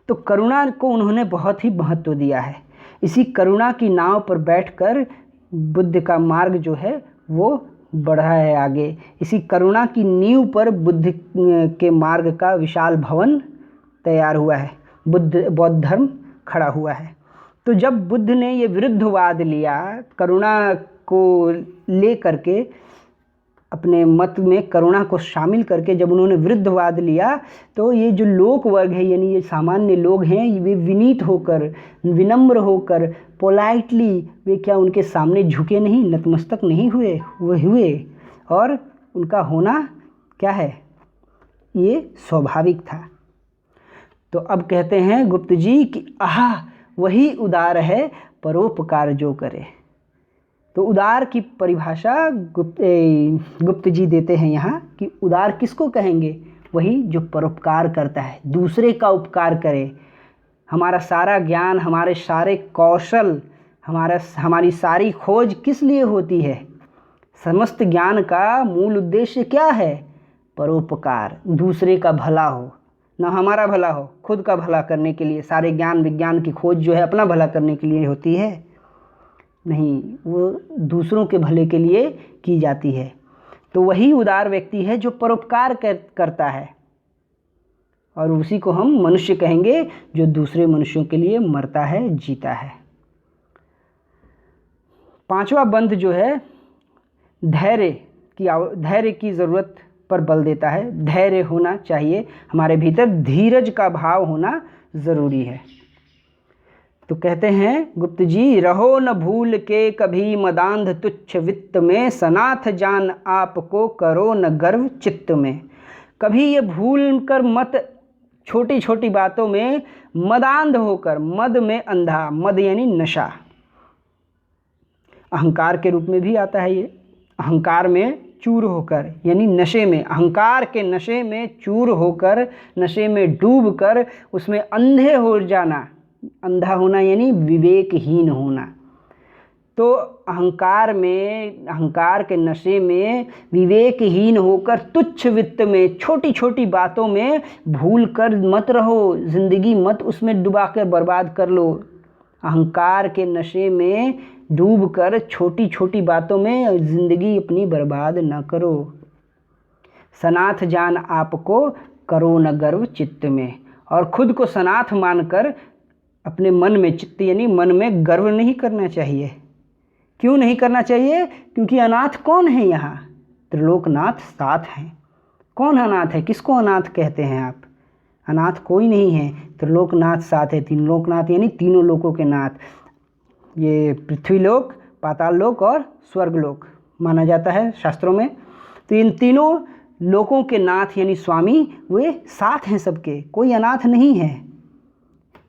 तो करुणा को उन्होंने बहुत ही महत्व दिया है। इसी करुणा की नाव पर बैठकर बुद्ध का मार्ग जो है वो बढ़ा है आगे। इसी करुणा की नींव पर बुद्ध के मार्ग का विशाल भवन तैयार हुआ है, बौद्ध धर्म खड़ा हुआ है। तो जब बुद्ध ने ये विरुद्धवाद लिया, करुणा को ले करके अपने मत में करुणा को शामिल करके जब उन्होंने विरुद्धवाद लिया, तो ये जो लोक वर्ग है यानी ये सामान्य लोग हैं, वे विनीत होकर, विनम्र होकर, पोलाइटली वे क्या उनके सामने झुके नहीं, नतमस्तक नहीं हुए, वो हुए, और उनका होना क्या है, ये स्वाभाविक था। तो अब कहते हैं गुप्त जी कि आहा वही उदार है परोपकार जो करे। तो उदार की परिभाषा गुप्त जी देते हैं यहाँ कि उदार किसको कहेंगे, वही जो परोपकार करता है, दूसरे का उपकार करे। हमारा सारा ज्ञान, हमारे सारे कौशल, हमारी सारी खोज किस लिए होती है? समस्त ज्ञान का मूल उद्देश्य क्या है? परोपकार, दूसरे का भला हो, ना हमारा भला हो, खुद का भला करने के लिए। सारे ज्ञान विज्ञान की खोज जो है अपना भला करने के लिए होती है नहीं, वो दूसरों के भले के लिए की जाती है। तो वही उदार व्यक्ति है जो परोपकार करता है, और उसी को हम मनुष्य कहेंगे जो दूसरे मनुष्यों के लिए मरता है, जीता है। पांचवा बंध जो है धैर्य की ज़रूरत पर बल देता है। धैर्य होना चाहिए हमारे भीतर, धीरज का भाव होना ज़रूरी है। तो कहते हैं गुप्त जी, रहो न भूल के कभी मदांध तुच्छ वित्त में, सनाथ जान आपको करो न गर्व चित्त में। कभी ये भूल कर मत छोटी छोटी बातों में मदांध होकर, मद में अंधा, मद यानी नशा, अहंकार के रूप में भी आता है ये, अहंकार में चूर होकर यानी नशे में, अहंकार के नशे में चूर होकर, नशे में डूब कर उसमें अंधे हो जाना। अंधा होना यानी विवेकहीन होना। तो अहंकार के नशे में विवेकहीन होकर तुच्छ वित्त में, छोटी छोटी बातों में भूल कर मत रहो, जिंदगी मत उसमें डुबा कर बर्बाद कर लो। अहंकार के नशे में डूबकर छोटी छोटी बातों में जिंदगी अपनी बर्बाद न करो। सनाथ जान आपको करो न गर्व चित्त में, और खुद को सनाथ मानकर अपने मन में, चित्त यानी मन में गर्व नहीं करना चाहिए। क्यों नहीं करना चाहिए? क्योंकि अनाथ कौन है यहाँ? त्रिलोकनाथ साथ हैं। कौन अनाथ है? किसको अनाथ कहते हैं आप? अनाथ कोई नहीं है, त्रिलोकनाथ साथ है। तीन लोकनाथ यानी तीनों लोकों के नाथ, ये पृथ्वीलोक, पाताल लोक और स्वर्गलोक माना जाता है शास्त्रों में। तो इन तीनों लोकों के नाथ यानी स्वामी वे साथ हैं सबके, कोई अनाथ नहीं है।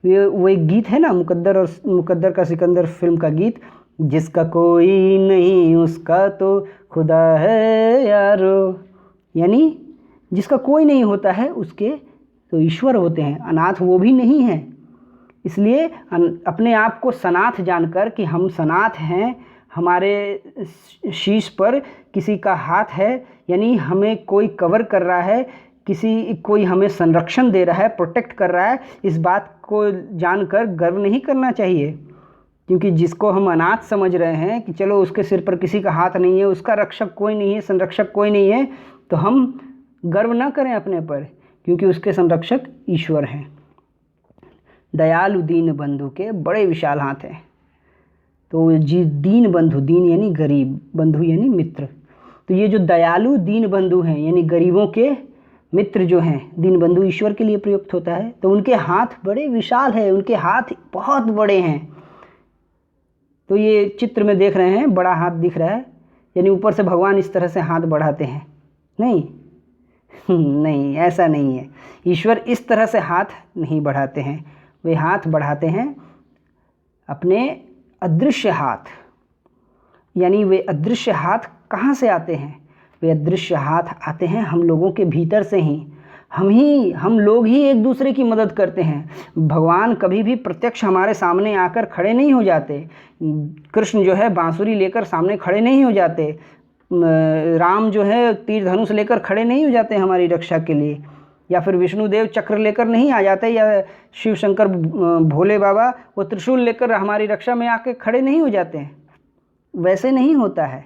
वो एक गीत है ना, मुकद्दर का सिकंदर फिल्म का गीत, जिसका कोई नहीं उसका तो खुदा है यारो, यानी जिसका कोई नहीं होता है उसके तो ईश्वर होते हैं। अनाथ वो भी नहीं है। इसलिए अपने आप को सनाथ जानकर कि हम सनाथ हैं, हमारे शीश पर किसी का हाथ है, यानी हमें कोई कवर कर रहा है, कोई हमें संरक्षण दे रहा है, प्रोटेक्ट कर रहा है, इस बात को जानकर गर्व नहीं करना चाहिए। क्योंकि जिसको हम अनाथ समझ रहे हैं कि चलो उसके सिर पर किसी का हाथ नहीं है, उसका रक्षक कोई नहीं है, संरक्षक कोई नहीं है, तो हम गर्व ना करें अपने पर, क्योंकि उसके संरक्षक ईश्वर हैं। दयालु दीन बंधु के बड़े विशाल हाथ हैं। तो जी दीन बंधु, दीन यानी गरीब, बंधु यानी मित्र। तो ये जो दयालु दीन बंधु हैं यानी गरीबों के मित्र जो हैं, दीन बंधु ईश्वर के लिए प्रयुक्त होता है। तो उनके हाथ बड़े विशाल है, उनके हाथ बहुत बड़े हैं। तो ये चित्र में देख रहे हैं बड़ा हाथ दिख रहा है, यानी ऊपर से भगवान इस तरह से हाथ बढ़ाते हैं? नहीं नहीं, ऐसा नहीं है। ईश्वर इस तरह से हाथ नहीं बढ़ाते हैं, वे हाथ बढ़ाते हैं अपने अदृश्य हाथ। यानी वे अदृश्य हाथ कहाँ से आते हैं? वे अदृश्य हाथ आते हैं हम लोगों के भीतर से ही। हम लोग ही एक दूसरे की मदद करते हैं। भगवान कभी भी प्रत्यक्ष हमारे सामने आकर खड़े नहीं हो जाते। कृष्ण जो है बांसुरी लेकर सामने खड़े नहीं हो जाते। राम जो है तीर धनुष लेकर खड़े नहीं हो जाते हमारी रक्षा के लिए, या फिर विष्णुदेव चक्र लेकर नहीं आ जाते, या शिव शंकर भोले बाबा वो त्रिशूल लेकर हमारी रक्षा में आके खड़े नहीं हो जाते हैं। वैसे नहीं होता है।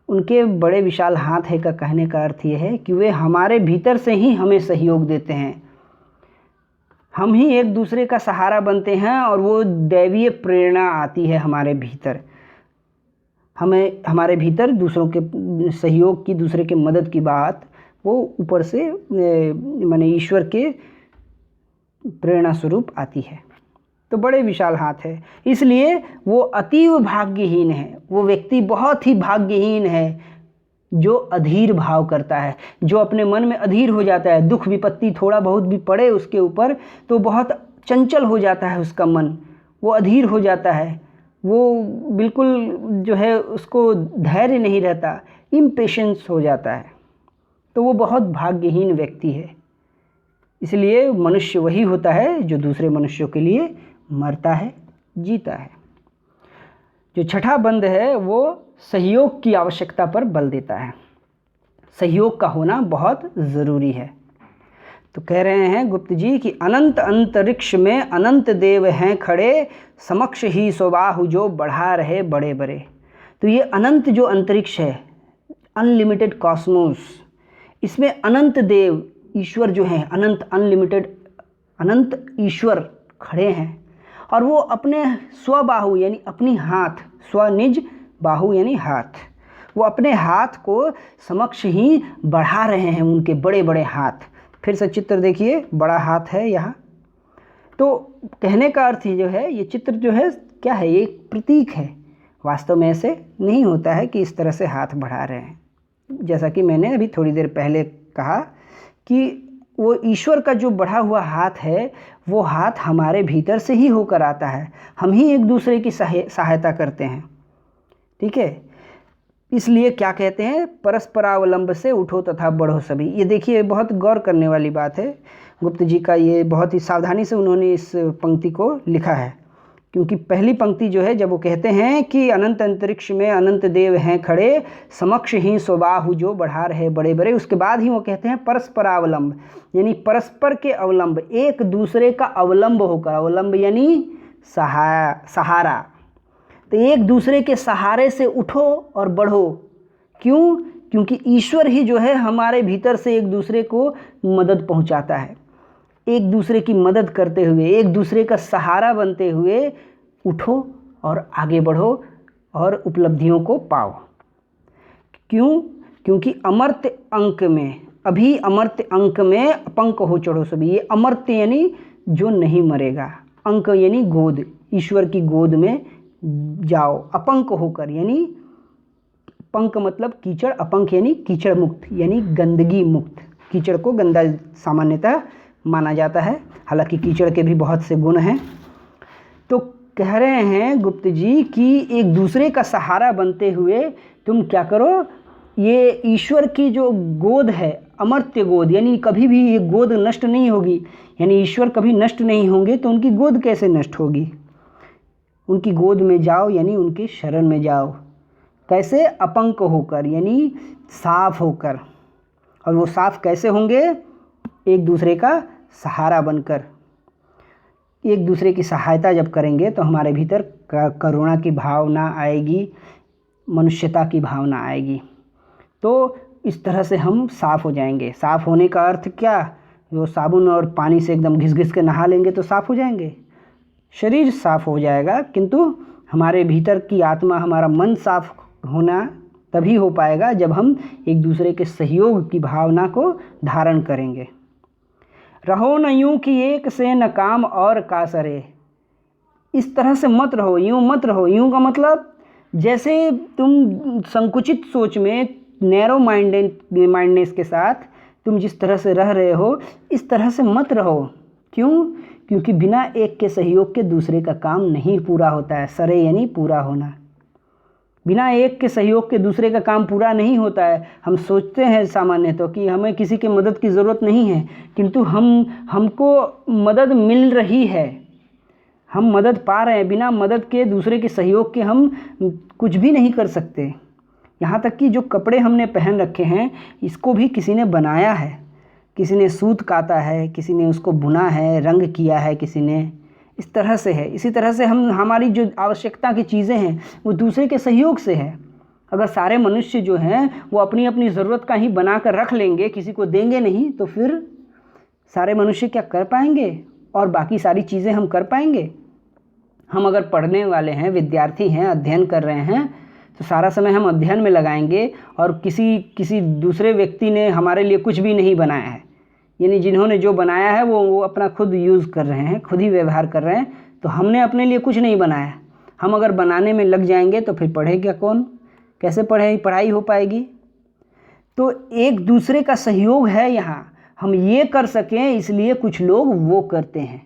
उनके बड़े विशाल हाथ है का कहने का अर्थ ये है कि वे हमारे भीतर से ही हमें सहयोग देते हैं। हम ही एक दूसरे का सहारा बनते हैं और वो दैवीय प्रेरणा आती है हमारे भीतर। हमें हमारे भीतर दूसरों के सहयोग की, दूसरे के मदद की बात वो ऊपर से माने ईश्वर के प्रेरणा स्वरूप आती है। तो बड़े विशाल हाथ है, इसलिए वो अतीव भाग्यहीन है। वो व्यक्ति बहुत ही भाग्यहीन है जो अधीर भाव करता है, जो अपने मन में अधीर हो जाता है। दुख विपत्ति थोड़ा बहुत भी पड़े उसके ऊपर तो बहुत चंचल हो जाता है उसका मन, वो अधीर हो जाता है, वो बिल्कुल जो है उसको धैर्य नहीं रहता, इम्पेशेंस हो जाता है। तो वो बहुत भाग्यहीन व्यक्ति है। इसलिए मनुष्य वही होता है जो दूसरे मनुष्यों के लिए मरता है, जीता है। जो छठा बंध है वो सहयोग की आवश्यकता पर बल देता है। सहयोग का होना बहुत ज़रूरी है। तो कह रहे हैं गुप्त जी कि अनंत अंतरिक्ष में अनंत देव हैं खड़े, समक्ष ही स्वबाहु जो बढ़ा रहे बड़े बड़े। तो ये अनंत जो अंतरिक्ष है, अनलिमिटेड कॉस्मोस, इसमें अनंत देव ईश्वर जो हैं, अनंत अनलिमिटेड अनंत ईश्वर खड़े हैं और वो अपने स्वबाहु यानी अपनी हाथ, स्वनिज बाहु यानी हाथ, वो अपने हाथ को समक्ष ही बढ़ा रहे हैं, उनके बड़े बड़े हाथ। फिर से चित्र देखिए, बड़ा हाथ है यहाँ। तो कहने का अर्थ ही जो है, ये चित्र जो है क्या है, ये एक प्रतीक है। वास्तव में ऐसे नहीं होता है कि इस तरह से हाथ बढ़ा रहे हैं। जैसा कि मैंने अभी थोड़ी देर पहले कहा कि वो ईश्वर का जो बढ़ा हुआ हाथ है, वो हाथ हमारे भीतर से ही होकर आता है। हम ही एक दूसरे की सहायता करते हैं। ठीक है, इसलिए क्या कहते हैं, परस्परावलंब से उठो तथा बढ़ो सभी। ये देखिए बहुत गौर करने वाली बात है। गुप्त जी का ये बहुत ही सावधानी से उन्होंने इस पंक्ति को लिखा है, क्योंकि पहली पंक्ति जो है जब वो कहते हैं कि अनंत अंतरिक्ष में अनंत देव हैं खड़े, समक्ष ही स्वबाहु जो बढ़ा रहे बड़े बड़े, उसके बाद ही वो कहते हैं परस्परावलंब, यानी परस्पर के अवलंब, एक दूसरे का अवलंब होकर, अवलंब यानी सहारा। तो एक दूसरे के सहारे से उठो और बढ़ो। क्यों? क्योंकि ईश्वर ही जो है हमारे भीतर से एक दूसरे को मदद पहुंचाता है। एक दूसरे की मदद करते हुए, एक दूसरे का सहारा बनते हुए उठो और आगे बढ़ो और उपलब्धियों को पाओ। क्यों? क्योंकि अमर्त्य अंक में, अभी अमर्त्य अंक में अपंक हो चढ़ो सभी। ये अमर्त्य यानी जो नहीं मरेगा, अंक यानी गोद, ईश्वर की गोद में जाओ अपंक होकर, यानी पंक मतलब कीचड़, अपंक यानी कीचड़ मुक्त, यानी गंदगी मुक्त। कीचड़ को गंदा सामान्यतः माना जाता है, हालांकि कीचड़ के भी बहुत से गुण हैं। तो कह रहे हैं गुप्त जी कि एक दूसरे का सहारा बनते हुए तुम क्या करो, ये ईश्वर की जो गोद है, अमर्त्य गोद, यानी कभी भी ये गोद नष्ट नहीं होगी, यानी ईश्वर कभी नष्ट नहीं होंगे तो उनकी गोद कैसे नष्ट होगी। उनकी गोद में जाओ यानी उनकी शरण में जाओ। कैसे? अपंक होकर, यानी साफ होकर। और वो साफ कैसे होंगे? एक दूसरे का सहारा बनकर। एक दूसरे की सहायता जब करेंगे तो हमारे भीतर करुणा की भावना आएगी, मनुष्यता की भावना आएगी। तो इस तरह से हम साफ हो जाएंगे। साफ होने का अर्थ क्या? वो साबुन और पानी से एकदम घिस घिस के नहा लेंगे तो साफ़ हो जाएंगे? शरीर साफ़ हो जाएगा, किंतु हमारे भीतर की आत्मा, हमारा मन साफ़ होना तभी हो पाएगा जब हम एक दूसरे के सहयोग की भावना को धारण करेंगे। रहो न यूं कि एक से न काम और का सरे। इस तरह से मत रहो, यूं मत रहो। यूं का मतलब जैसे तुम संकुचित सोच में, नैरो माइंडनेस के साथ तुम जिस तरह से रह रहे हो, इस तरह से मत रहो। क्यों? क्योंकि बिना एक के सहयोग के दूसरे का काम नहीं पूरा होता है। सरे यानी पूरा होना। बिना एक के सहयोग के दूसरे का काम पूरा नहीं होता है। हम सोचते हैं सामान्य तो कि हमें किसी की मदद की ज़रूरत नहीं है, किंतु हमको मदद मिल रही है, हम मदद पा रहे हैं। बिना मदद के, दूसरे के सहयोग के हम कुछ भी नहीं कर सकते। यहाँ तक कि जो कपड़े हमने पहन रखे हैं, इसको भी किसी ने बनाया है, किसी ने सूत काता है, किसी ने उसको बुना है, रंग किया है किसी ने। इस तरह से है। इसी तरह से हमारी जो आवश्यकता की चीज़ें हैं वो दूसरे के सहयोग से है। अगर सारे मनुष्य जो हैं वो अपनी अपनी ज़रूरत का ही बना कर रख लेंगे, किसी को देंगे नहीं, तो फिर सारे मनुष्य क्या कर पाएंगे और बाकी सारी चीज़ें हम कर पाएंगे? हम अगर पढ़ने वाले हैं, विद्यार्थी हैं, अध्ययन कर रहे हैं, तो सारा समय हम अध्ययन में लगाएंगे और किसी दूसरे व्यक्ति ने हमारे लिए कुछ भी नहीं बनाया है, यानी जिन्होंने जो बनाया है वो अपना खुद यूज़ कर रहे हैं, खुद ही व्यवहार कर रहे हैं, तो हमने अपने लिए कुछ नहीं बनाया। हम अगर बनाने में लग जाएंगे तो फिर पढ़ेगा कौन? कैसे पढ़ाई हो पाएगी? तो एक दूसरे का सहयोग है यहाँ। हम ये कर सकें इसलिए कुछ लोग वो करते हैं,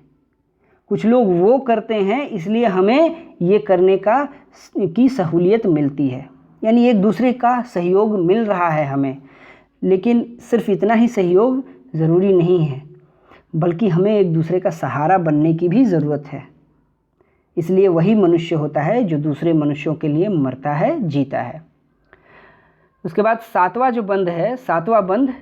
कुछ लोग वो करते हैं इसलिए हमें ये करने की सहूलियत मिलती है। यानी एक दूसरे का सहयोग मिल रहा है हमें। लेकिन सिर्फ इतना ही सहयोग ज़रूरी नहीं है, बल्कि हमें एक दूसरे का सहारा बनने की भी ज़रूरत है। इसलिए वही मनुष्य होता है जो दूसरे मनुष्यों के लिए मरता है, जीता है। उसके बाद 7वां जो बंध है, 7वां बंध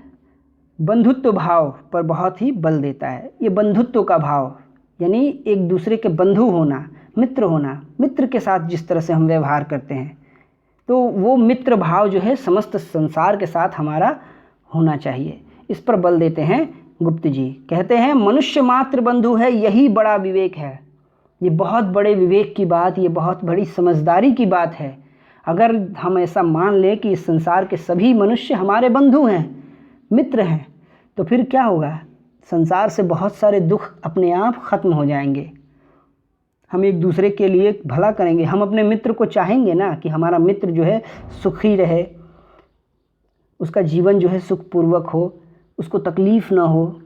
बंधुत्व भाव पर बहुत ही बल देता है। ये बंधुत्व का भाव यानी एक दूसरे के बंधु होना, मित्र होना। मित्र के साथ जिस तरह से हम व्यवहार करते हैं, तो वो मित्र भाव जो है समस्त संसार के साथ हमारा होना चाहिए। इस पर बल देते हैं गुप्त जी। कहते हैं मनुष्य मात्र बंधु है, यही बड़ा विवेक है। ये बहुत बड़े विवेक की बात, ये बहुत बड़ी समझदारी की बात है। अगर हम ऐसा मान लें कि इस संसार के सभी मनुष्य हमारे बंधु हैं, मित्र हैं, तो फिर क्या होगा? संसार से बहुत सारे दुख अपने आप ख़त्म हो जाएंगे। हम एक दूसरे के लिए भला करेंगे। हम अपने मित्र को चाहेंगे ना कि हमारा मित्र जो है सुखी रहे, उसका जीवन जो है सुखपूर्वक हो, उसको तकलीफ़ ना हो,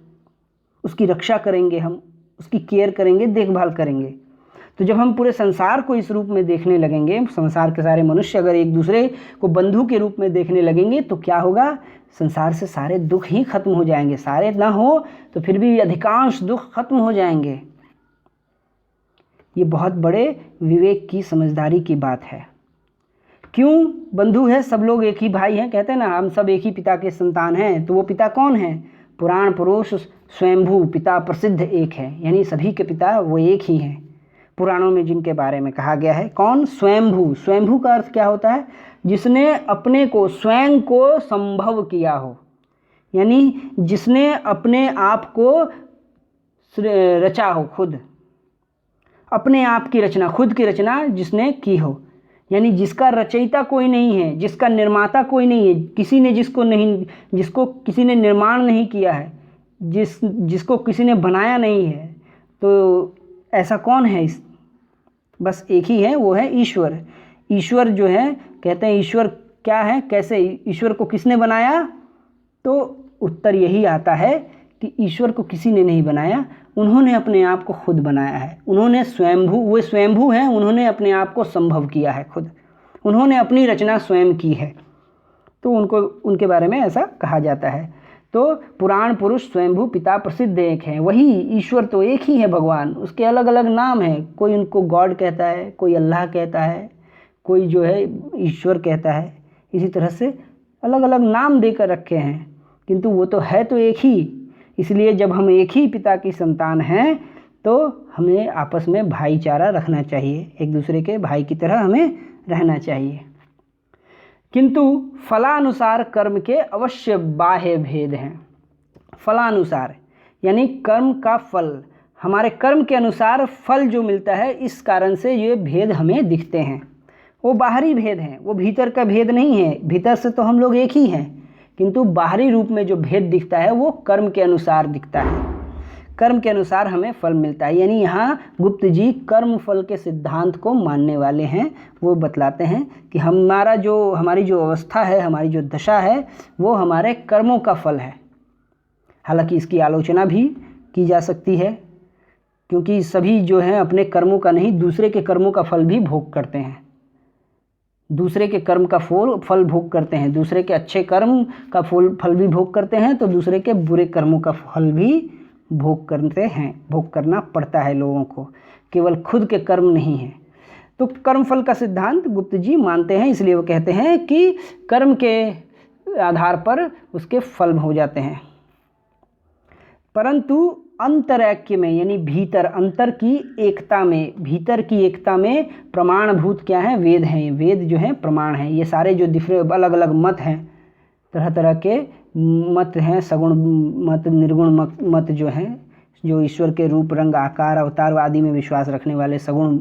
उसकी रक्षा करेंगे, हम उसकी केयर करेंगे, देखभाल करेंगे। तो जब हम पूरे संसार को इस रूप में देखने लगेंगे, संसार के सारे मनुष्य अगर एक दूसरे को बंधु के रूप में देखने लगेंगे, तो क्या होगा? संसार से सारे दुख ही खत्म हो जाएंगे। सारे ना हो तो फिर भी अधिकांश दुख खत्म हो जाएंगे। ये बहुत बड़े विवेक की, समझदारी की बात है। क्यों बंधु है? सब लोग एक ही भाई हैं। कहते हैं ना, हम सब एक ही पिता के संतान हैं। तो वो पिता कौन है? पुराण पुरुष स्वयंभू पिता प्रसिद्ध एक है, यानी सभी के पिता वो एक ही हैं। पुराणों में जिनके बारे में कहा गया है, कौन? स्वयंभू। स्वयंभू का अर्थ क्या होता है? जिसने अपने को, स्वयं को संभव किया हो, यानी जिसने अपने आप को रचा हो, खुद अपने आप की रचना, खुद की रचना जिसने की हो, यानी जिसका रचयिता कोई नहीं है, जिसका निर्माता कोई नहीं है, जिसको किसी ने निर्माण नहीं किया है, जिसको किसी ने बनाया नहीं है। तो ऐसा कौन है? बस एक ही है, वो है ईश्वर। ईश्वर जो है, कहते हैं ईश्वर क्या है, कैसे, ईश्वर को किसने बनाया? तो उत्तर यही आता है कि ईश्वर को किसी ने नहीं बनाया, उन्होंने अपने आप को खुद बनाया है। उन्होंने वो स्वयंभू हैं, उन्होंने अपने आप को संभव किया है खुद, उन्होंने अपनी रचना स्वयं की है। तो उनके बारे में ऐसा कहा जाता है। तो पुराण पुरुष स्वयंभू पिता प्रसिद्ध एक हैं। वही ईश्वर तो एक ही है भगवान, उसके अलग अलग नाम हैं। कोई उनको गॉड कहता है, कोई अल्लाह कहता है, कोई जो है ईश्वर कहता है। इसी तरह से अलग अलग नाम देकर रखे हैं, किंतु वो तो है तो एक ही। इसलिए जब हम एक ही पिता की संतान हैं तो हमें आपस में भाईचारा रखना चाहिए, एक दूसरे के भाई की तरह हमें रहना चाहिए। किंतु फलानुसार कर्म के अवश्य बाह्य भेद हैं। फलानुसार यानी कर्म का फल, हमारे कर्म के अनुसार फल जो मिलता है, इस कारण से ये भेद हमें दिखते हैं। वो बाहरी भेद हैं, वो भीतर का भेद नहीं है। भीतर से तो हम लोग एक ही हैं, किंतु बाहरी रूप में जो भेद दिखता है वो कर्म के अनुसार दिखता है। कर्म के अनुसार हमें फल मिलता है। यानी यहाँ गुप्त जी कर्म फल के सिद्धांत को मानने वाले हैं। वो बतलाते हैं कि हमारी जो अवस्था है, हमारी जो दशा है, वो हमारे कर्मों का फल है। हालांकि इसकी आलोचना भी की जा सकती है, क्योंकि सभी जो हैं अपने कर्मों का नहीं, दूसरे के कर्मों का फल भी भोग करते हैं। दूसरे के कर्म का फल भोग करते हैं, दूसरे के अच्छे कर्म का फल भी भोग करते हैं, तो दूसरे के बुरे कर्मों का फल भी भोग करते हैं। भोग करना पड़ता है लोगों को, केवल खुद के कर्म नहीं है। तो कर्म फल का सिद्धांत गुप्त जी मानते हैं, इसलिए वो कहते हैं कि कर्म के आधार पर उसके फल हो जाते हैं। परंतु अंतरैक्य में, यानी भीतर, अंतर की एकता में, भीतर की एकता में प्रमाणभूत क्या है? वेद हैं। वेद जो हैं प्रमाण हैं। ये सारे जो अलग अलग मत हैं, तरह तरह के मत हैं, सगुण मत, निर्गुण मत जो हैं, जो ईश्वर के रूप, रंग, आकार, अवतार आदि में विश्वास रखने वाले सगुण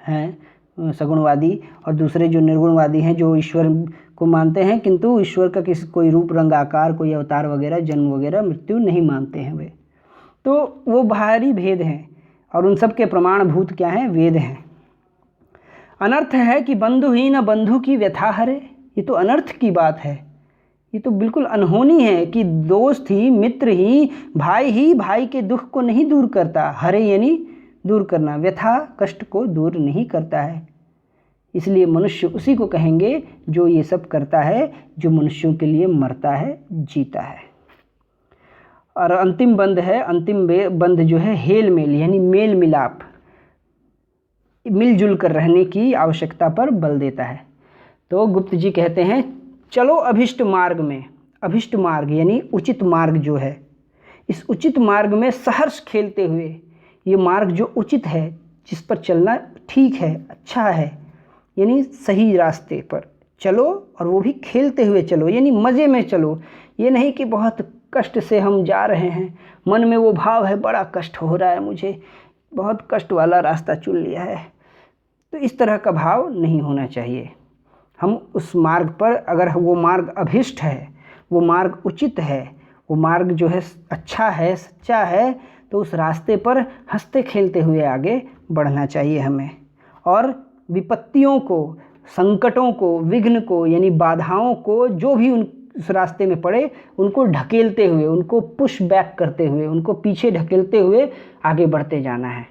हैं, सगुणवादी, और दूसरे जो निर्गुणवादी हैं, जो ईश्वर को मानते हैं किंतु ईश्वर का कोई रूप, रंग, आकार, कोई अवतार वगैरह, जन्म वगैरह, मृत्यु नहीं मानते हैं वे। तो वो बाहरी भेद हैं, और उन सब के प्रमाणभूत क्या हैं? वेद हैं। अनर्थ है कि बंधु ही न बंधु की व्यथा हरे। ये तो अनर्थ की बात है, ये तो बिल्कुल अनहोनी है कि दोस्त ही, मित्र ही भाई के दुख को नहीं दूर करता। हरे यानी दूर करना, व्यथा कष्ट को दूर नहीं करता है। इसलिए मनुष्य उसी को कहेंगे जो ये सब करता है, जो मनुष्यों के लिए मरता है, जीता है। और अंतिम बंध है, अंतिम बंध जो है हेल मेल, यानी मेल मिलाप, मिलजुल कर रहने की आवश्यकता पर बल देता है। तो गुप्त जी कहते हैं चलो अभिष्ट मार्ग में। अभिष्ट मार्ग यानी उचित मार्ग जो है, इस उचित मार्ग में सहर्ष खेलते हुए, ये मार्ग जो उचित है, जिस पर चलना ठीक है, अच्छा है, यानी सही रास्ते पर चलो, और वो भी खेलते हुए चलो, यानी मज़े में चलो। ये नहीं कि बहुत कष्ट से हम जा रहे हैं, मन में वो भाव है बड़ा कष्ट हो रहा है, मुझे बहुत कष्ट वाला रास्ता चुन लिया है, तो इस तरह का भाव नहीं होना चाहिए। हम उस मार्ग पर, अगर वो मार्ग अभिष्ट है, वो मार्ग उचित है, वो मार्ग जो है अच्छा है, सच्चा है, तो उस रास्ते पर हंसते खेलते हुए आगे बढ़ना चाहिए हमें। और विपत्तियों को, संकटों को, विघ्न को, यानी बाधाओं को, जो भी उस रास्ते में पड़े, उनको ढकेलते हुए, उनको पुश बैक करते हुए, उनको पीछे ढकेलते हुए आगे बढ़ते जाना है।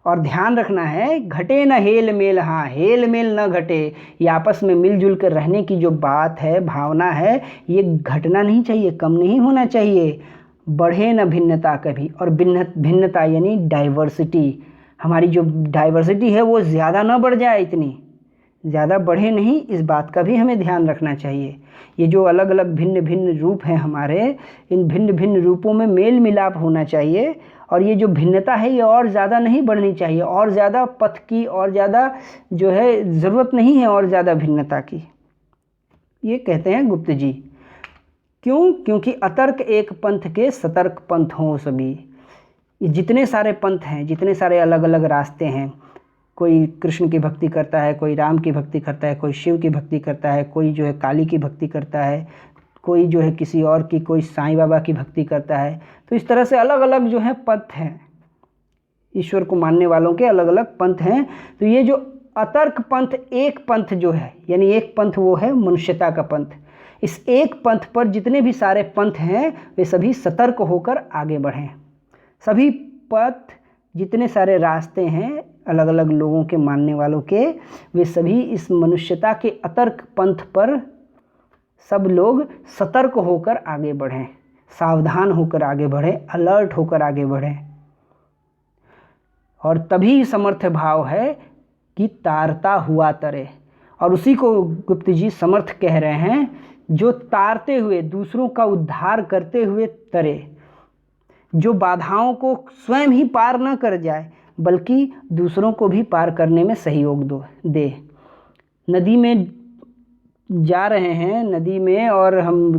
और ध्यान रखना है, घटे न हेल मेल। हाँ, हेल मेल न घटे। ये आपस में मिलजुल कर रहने की जो बात है, भावना है, ये घटना नहीं चाहिए, कम नहीं होना चाहिए। बढ़े न भिन्नता कभी। और भिन्नता यानी डाइवर्सिटी, हमारी जो डाइवर्सिटी है वो ज़्यादा ना बढ़ जाए, इतनी ज़्यादा बढ़े नहीं, इस बात का भी हमें ध्यान रखना चाहिए। ये जो अलग अलग भिन्न भिन्न रूप हैं हमारे, इन भिन्न भिन्न रूपों में मेल मिलाप होना चाहिए। और ये जो भिन्नता है ये और ज़्यादा नहीं बढ़नी चाहिए, और ज़्यादा पथ की, और ज़्यादा जो है ज़रूरत नहीं है और ज़्यादा भिन्नता की। ये कहते हैं गुप्त जी। क्यों? क्योंकि अतर्क एक पंथ के सतर्क पंथ हों सभी। ये जितने सारे पंथ हैं, जितने सारे अलग अलग रास्ते हैं, कोई कृष्ण की भक्ति करता है, कोई राम की भक्ति करता है, कोई शिव की भक्ति करता है, कोई जो है काली की भक्ति करता है, कोई जो है किसी और की, कोई साईं बाबा की भक्ति करता है। तो इस तरह से अलग अलग जो है पंथ हैं, ईश्वर को मानने वालों के अलग अलग पंथ हैं। तो ये जो अतर्क पंथ, एक पंथ जो है, यानी एक पंथ वो है मनुष्यता का पंथ। इस एक पंथ पर जितने भी सारे पंथ हैं वे सभी सतर्क होकर आगे बढ़ें। सभी पथ, जितने सारे रास्ते हैं अलग अलग लोगों के, मानने वालों के, वे सभी इस मनुष्यता के अतर्क पंथ पर सब लोग सतर्क होकर आगे बढ़ें, सावधान होकर आगे बढ़ें, अलर्ट होकर आगे बढ़ें। और तभी समर्थ भाव है कि तारता हुआ तरे। और उसी को गुप्त जी समर्थ कह रहे हैं, जो तारते हुए, दूसरों का उद्धार करते हुए तरे, जो बाधाओं को स्वयं ही पार न कर जाए बल्कि दूसरों को भी पार करने में सहयोग दे। नदी में जा रहे हैं, नदी में, और हम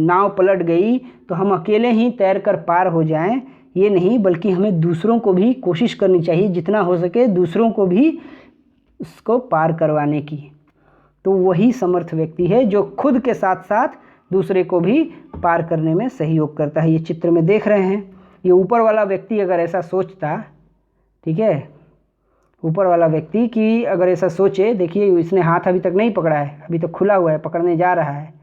नाव पलट गई तो हम अकेले ही तैर कर पार हो जाएं, ये नहीं, बल्कि हमें दूसरों को भी कोशिश करनी चाहिए जितना हो सके दूसरों को भी उसको पार करवाने की। तो वही समर्थ व्यक्ति है जो खुद के साथ साथ दूसरे को भी पार करने में सहयोग करता है। ये चित्र में देख रहे हैं, ये ऊपर वाला व्यक्ति अगर ऐसा सोचता, ठीक है, ऊपर वाला व्यक्ति कि अगर ऐसा सोचे, देखिए इसने हाथ अभी तक नहीं पकड़ा है, अभी तो खुला हुआ है, पकड़ने जा रहा है,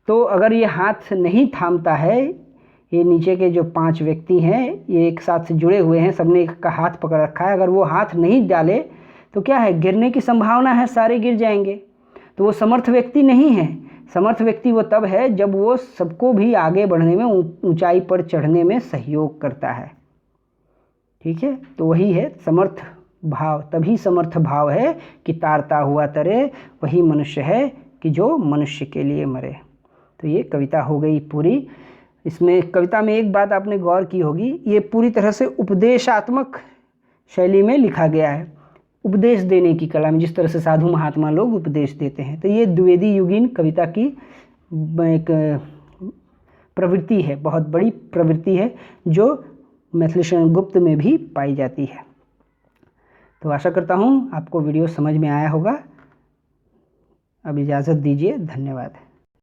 तो अगर ये हाथ नहीं थामता है, ये नीचे के जो 5 व्यक्ति हैं ये एक साथ से जुड़े हुए हैं, सबने एक का हाथ पकड़ रखा है, अगर वो हाथ नहीं डाले तो क्या है, गिरने की संभावना है, सारे गिर जाएंगे। तो वो समर्थ व्यक्ति नहीं है। समर्थ व्यक्ति वो तब है जब वो सबको भी आगे बढ़ने में, ऊंचाई पर चढ़ने में सहयोग करता है। ठीक है, तो वही है समर्थ भाव। तभी समर्थ भाव है कि तारता हुआ तरे, वही मनुष्य है कि जो मनुष्य के लिए मरे। तो ये कविता हो गई पूरी। इसमें कविता में एक बात आपने गौर की होगी, ये पूरी तरह से उपदेशात्मक शैली में लिखा गया है, उपदेश देने की कला में, जिस तरह से साधु महात्मा लोग उपदेश देते हैं। तो ये द्विवेदी युगीन कविता की एक प्रवृत्ति है, बहुत बड़ी प्रवृत्ति है, जो मैथिलीशरण गुप्त में भी पाई जाती है। तो आशा करता हूँ आपको वीडियो समझ में आया होगा। अब इजाज़त दीजिए, धन्यवाद।